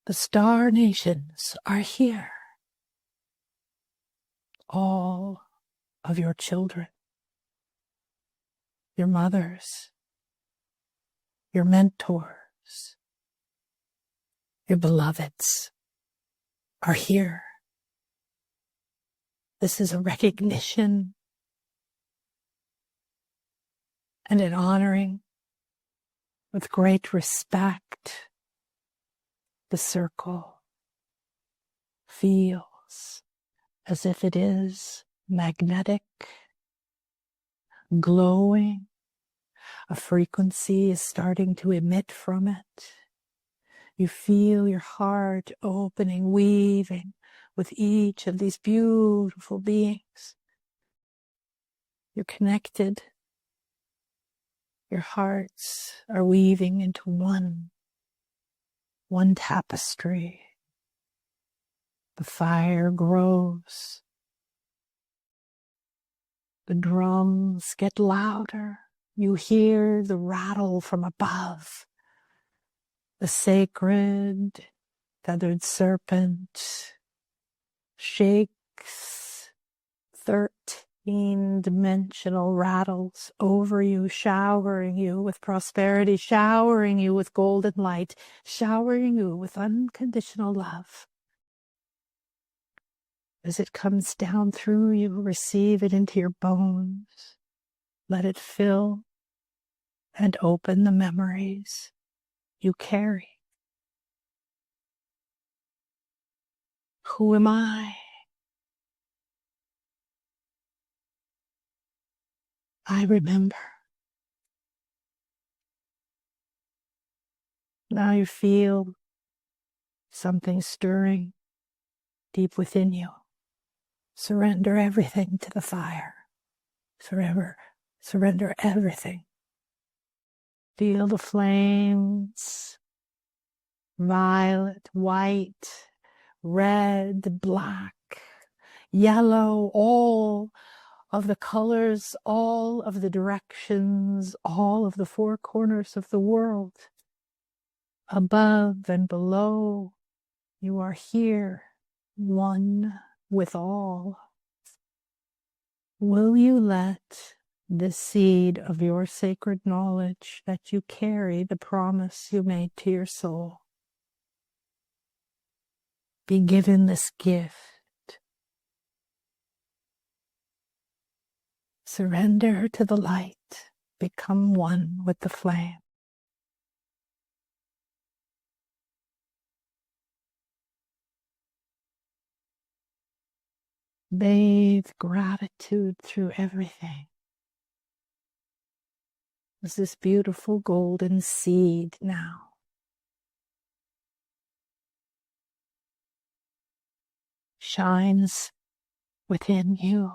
The star nations are here. All of your children, your mothers, your mentors, your beloveds are here. This is a recognition and an honoring with great respect. The circle feels as if it is magnetic, glowing. A frequency is starting to emit from it. You feel your heart opening, weaving with each of these beautiful beings. You're connected. Your hearts are weaving into one tapestry. The fire grows. The drums get louder. You hear the rattle from above. The sacred feathered serpent shakes 13-dimensional rattles over you, showering you with prosperity, showering you with golden light, showering you with unconditional love. As it comes down through you, receive it into your bones. Let it fill and open the memories you carry. Who am I? I remember. Now you feel something stirring deep within you. Surrender everything to the fire. Surrender everything. Feel the flames, violet, white, red, black, yellow, all of the colors, all of the directions, all of the four corners of the world. Above and below, you are here, one with all. Will you let the seed of your sacred knowledge that you carry, the promise you made to your soul, be given this gift? Surrender to the light. Become one with the flame. Bathe gratitude through everything. As this beautiful golden seed now shines within you.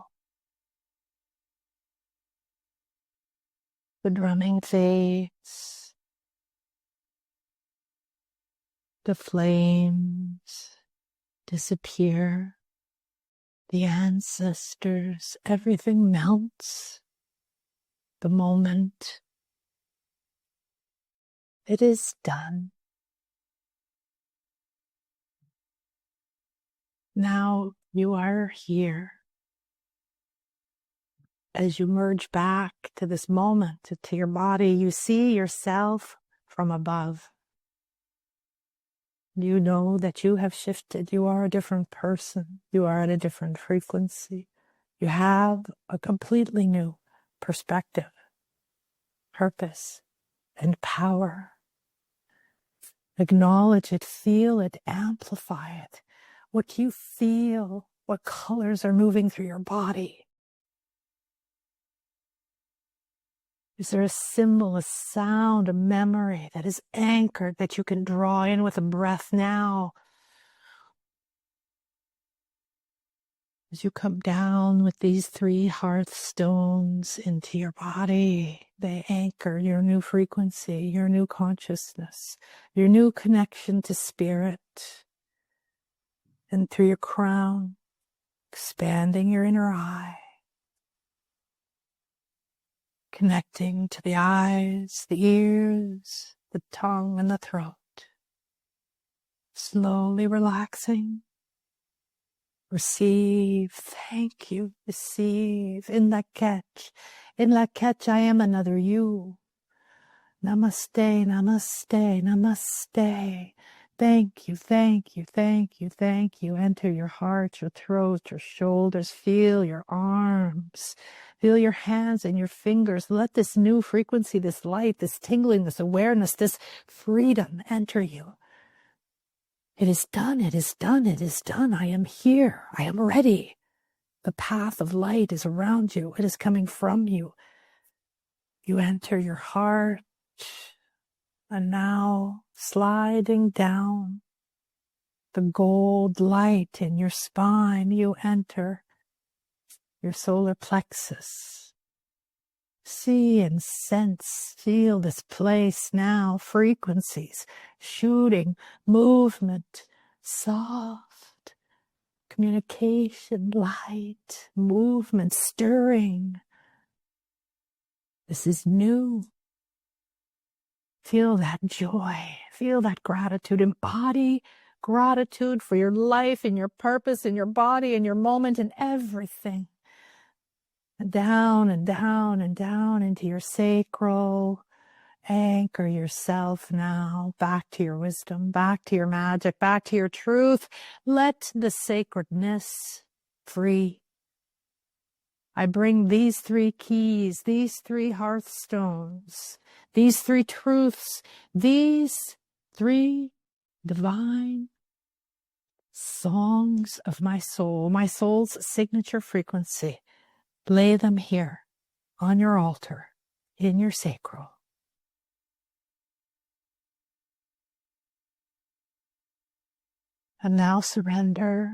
The drumming fades. The flames disappear. The ancestors, everything melts. The moment it is done. Now you are here. As you merge back to this moment, to your body, you see yourself from above. You know that you have shifted. You are a different person. You are at a different frequency. You have a completely new perspective, purpose, and power. Acknowledge it, feel it, amplify it. What you feel, what colors are moving through your body. Is there a symbol, a sound, a memory that is anchored that you can draw in with a breath now? As you come down with these 3 hearthstones into your body, they anchor your new frequency, your new consciousness, your new connection to spirit. And through your crown, expanding your inner eye, connecting to the eyes, the ears, the tongue, and the throat. Slowly relaxing. Receive. Thank you. Receive. In la catch. In la catch, I am another you. Namaste, namaste, namaste. Thank you, thank you, thank you, thank you. Enter your heart, your throat, your shoulders. Feel your arms. Feel your hands and your fingers. Let this new frequency, this light, this tingling, this awareness, this freedom enter you. It is done, it is done, it is done. I am here. I am ready. The path of light is around you. It is coming from you. You enter your heart. And now sliding down the gold light in your spine, you enter your solar plexus. See and sense, feel this place now, frequencies, shooting, movement, soft, communication, light, movement, stirring. This is new. Feel that joy, feel that gratitude, embody gratitude for your life and your purpose and your body and your moment and everything. And down and down and down into your sacral. Anchor yourself now back to your wisdom, back to your magic, back to your truth. Let the sacredness free. I bring these 3 keys, these 3 hearthstones, these 3 truths, these 3 divine songs of my soul's signature frequency. Lay them here on your altar, in your sacral. And now surrender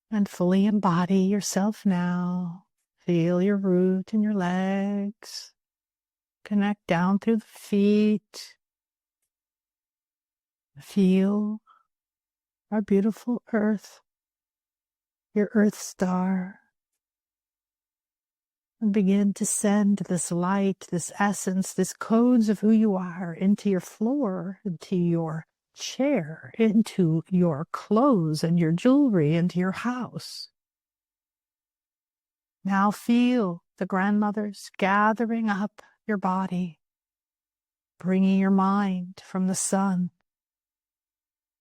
and fully embody yourself now. Feel your root in your legs. Connect down through the feet. Feel our beautiful earth, your earth star. And begin to send this light, this essence, this codes of who you are into your floor, into your chair, into your clothes and your jewelry, into your house. Now feel the grandmothers gathering up your body, bringing your mind from the sun,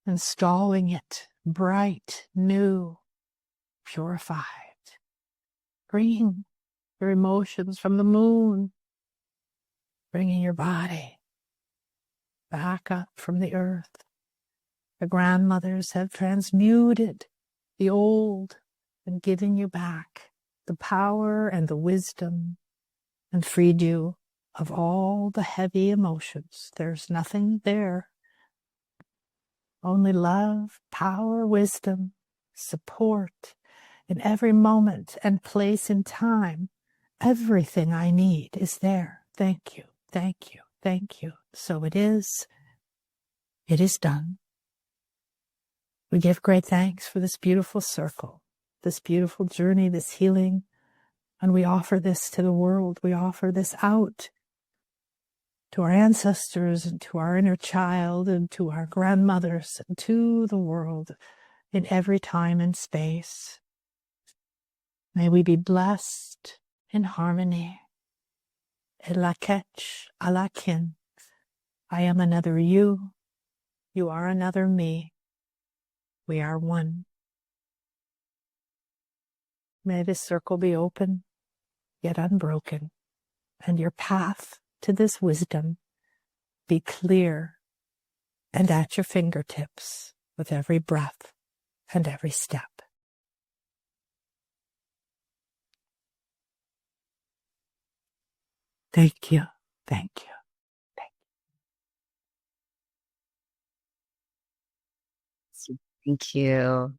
installing it bright, new, purified, bringing your emotions from the moon, bringing your body back up from the earth. The grandmothers have transmuted the old and given you back the power and the wisdom and freed you of all the heavy emotions. There's nothing there. Only love, power, wisdom, support in every moment and place in time. Everything I need is there. Thank you, thank you, thank you. So it is. It is done. We give great thanks for this beautiful circle, this beautiful journey, this healing, and we offer this to the world. We offer this out to our ancestors and to our inner child and to our grandmothers and to the world in every time and space. May we be blessed in harmony. Elakech alakin. I am another you. You are another me. We are one. May this circle be open, yet unbroken, and your path to this wisdom be clear and at your fingertips with every breath and every step. Thank you, thank you, thank you. Thank you.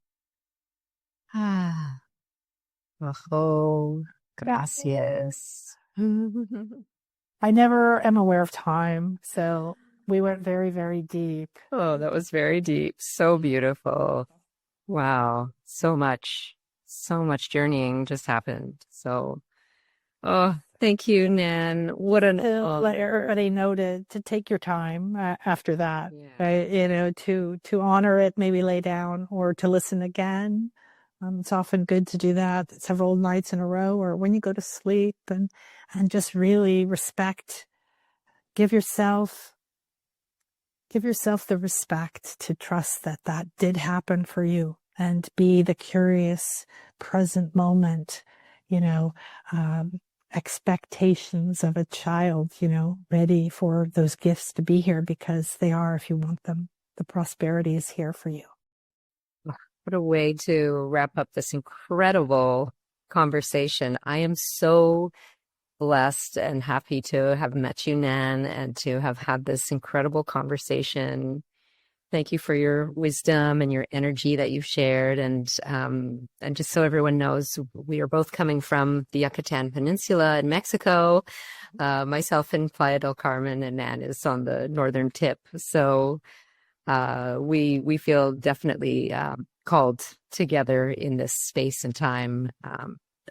Oh, gracias. I never am aware of time, so we went very, very deep. Oh, that was very deep. So beautiful. Wow. So much journeying just happened. So, oh, thank you, Nan. What an already noted to take your time after that, yeah. Right? You know, to honor it, maybe lay down or to listen again. It's often good to do that several nights in a row or when you go to sleep and just really respect, give yourself the respect to trust that that did happen for you and be the curious present moment, you know, expectations of a child, you know, ready for those gifts to be here because they are if you want them. The prosperity is here for you. What a way to wrap up this incredible conversation. I am so blessed and happy to have met you, Nan, and to have had this incredible conversation. Thank you for your wisdom and your energy that you've shared. And just so everyone knows, we are both coming from the Yucatan Peninsula in Mexico. Myself in Playa del Carmen, and Nan is on the northern tip. So we feel definitely called together in this space and time,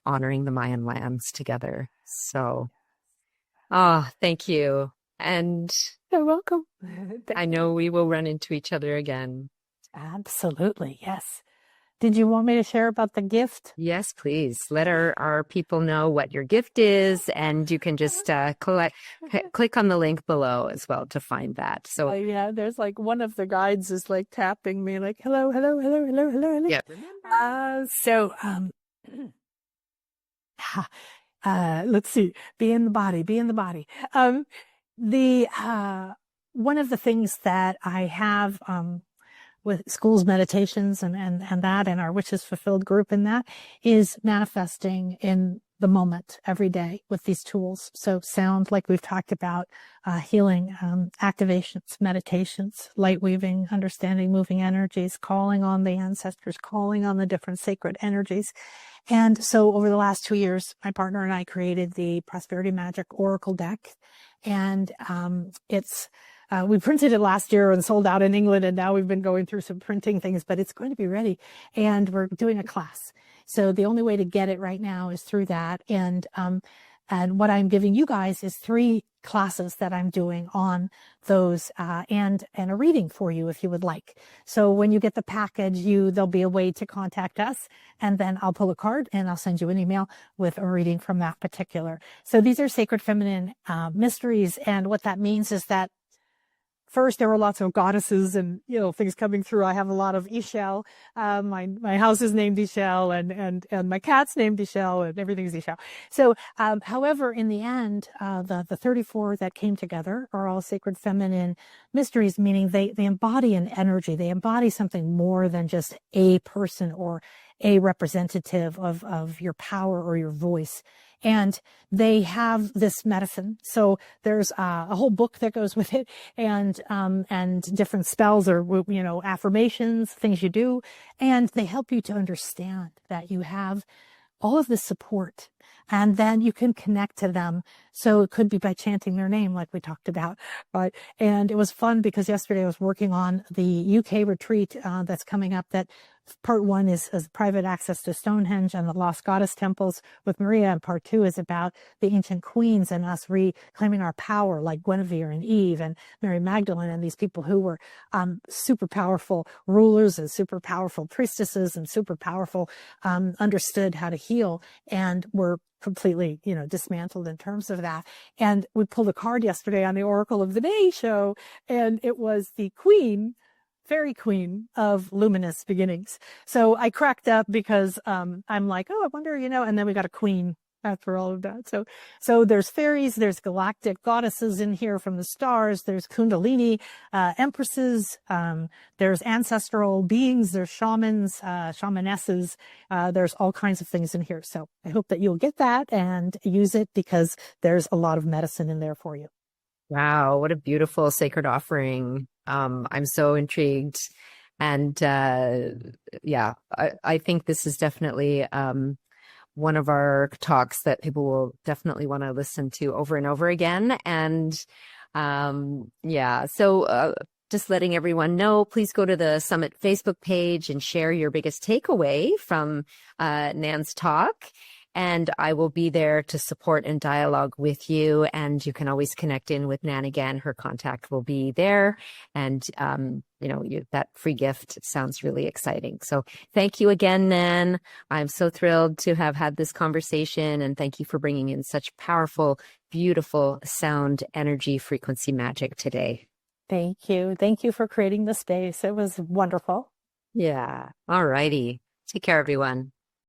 honoring the Mayan lands together. So, thank you. And you're welcome. I know we will run into each other again. Absolutely. Yes. Did you want me to share about the gift? Yes, please. Let our people know what your gift is, and you can just click on the link below as well to find that. So yeah, there's like one of the guides is like tapping me like, hello, hello, hello, hello, hello, hello. Yeah. Let's see. Be in the body, be in the body. One of the things that I have, with schools meditations and that and our Wishes Fulfilled group and that is manifesting in the moment every day with these tools. So sound, like we've talked about, healing, activations, meditations, light weaving, understanding moving energies, calling on the ancestors, calling on the different sacred energies. And so over the last 2 years, my partner and I created the Prosperity Magic Oracle deck. And we printed it last year and sold out in England. And now we've been going through some printing things, but it's going to be ready. And we're doing a class. So the only way to get it right now is through that. And what I'm giving you guys is 3 classes that I'm doing on those, and a reading for you if you would like. So when you get the package, there'll be a way to contact us, and then I'll pull a card and I'll send you an email with a reading from that particular. So these are sacred feminine mysteries. And what that means is that first, there were lots of goddesses and, things coming through. I have a lot of Ishel. My house is named Ishel, and my cat's named Ishel, and everything's Ishel. So, however, in the end, the 34 that came together are all sacred feminine mysteries, meaning they embody an energy. They embody something more than just a person or a representative of your power or your voice. And they have this medicine. So there's a whole book that goes with it, and different spells or, affirmations, things you do. And they help you to understand that you have all of this support, and then you can connect to them. So it could be by chanting their name, like we talked about, right? And it was fun because yesterday I was working on the UK retreat that's coming up. That part 1 is private access to Stonehenge and the Lost Goddess temples with Maria, and part 2 is about the ancient queens and us reclaiming our power, like Guinevere and Eve and Mary Magdalene, and these people who were super powerful rulers and super powerful priestesses and super powerful, understood how to heal, and were completely, dismantled in terms of that. And we pulled a card yesterday on the Oracle of the Day show, and it was the Queen, Fairy Queen of Luminous Beginnings. So I cracked up because I'm like, oh, I wonder, and then we got a queen after all of that. So there's fairies, there's galactic goddesses in here from the stars, there's Kundalini empresses, there's ancestral beings, there's shamans, shamanesses, there's all kinds of things in here. So I hope that you'll get that and use it, because there's a lot of medicine in there for you. Wow, what a beautiful sacred offering. I'm so intrigued. And I think this is definitely one of our talks that people will definitely want to listen to over and over again. And just letting everyone know, please go to the Summit Facebook page and share your biggest takeaway from Nan's talk. And I will be there to support and dialogue with you. And you can always connect in with Nan again. Her contact will be there. And, that free gift sounds really exciting. So thank you again, Nan. I'm so thrilled to have had this conversation. And thank you for bringing in such powerful, beautiful sound, energy, frequency magic today. Thank you. Thank you for creating the space. It was wonderful. Yeah. All righty. Take care, everyone.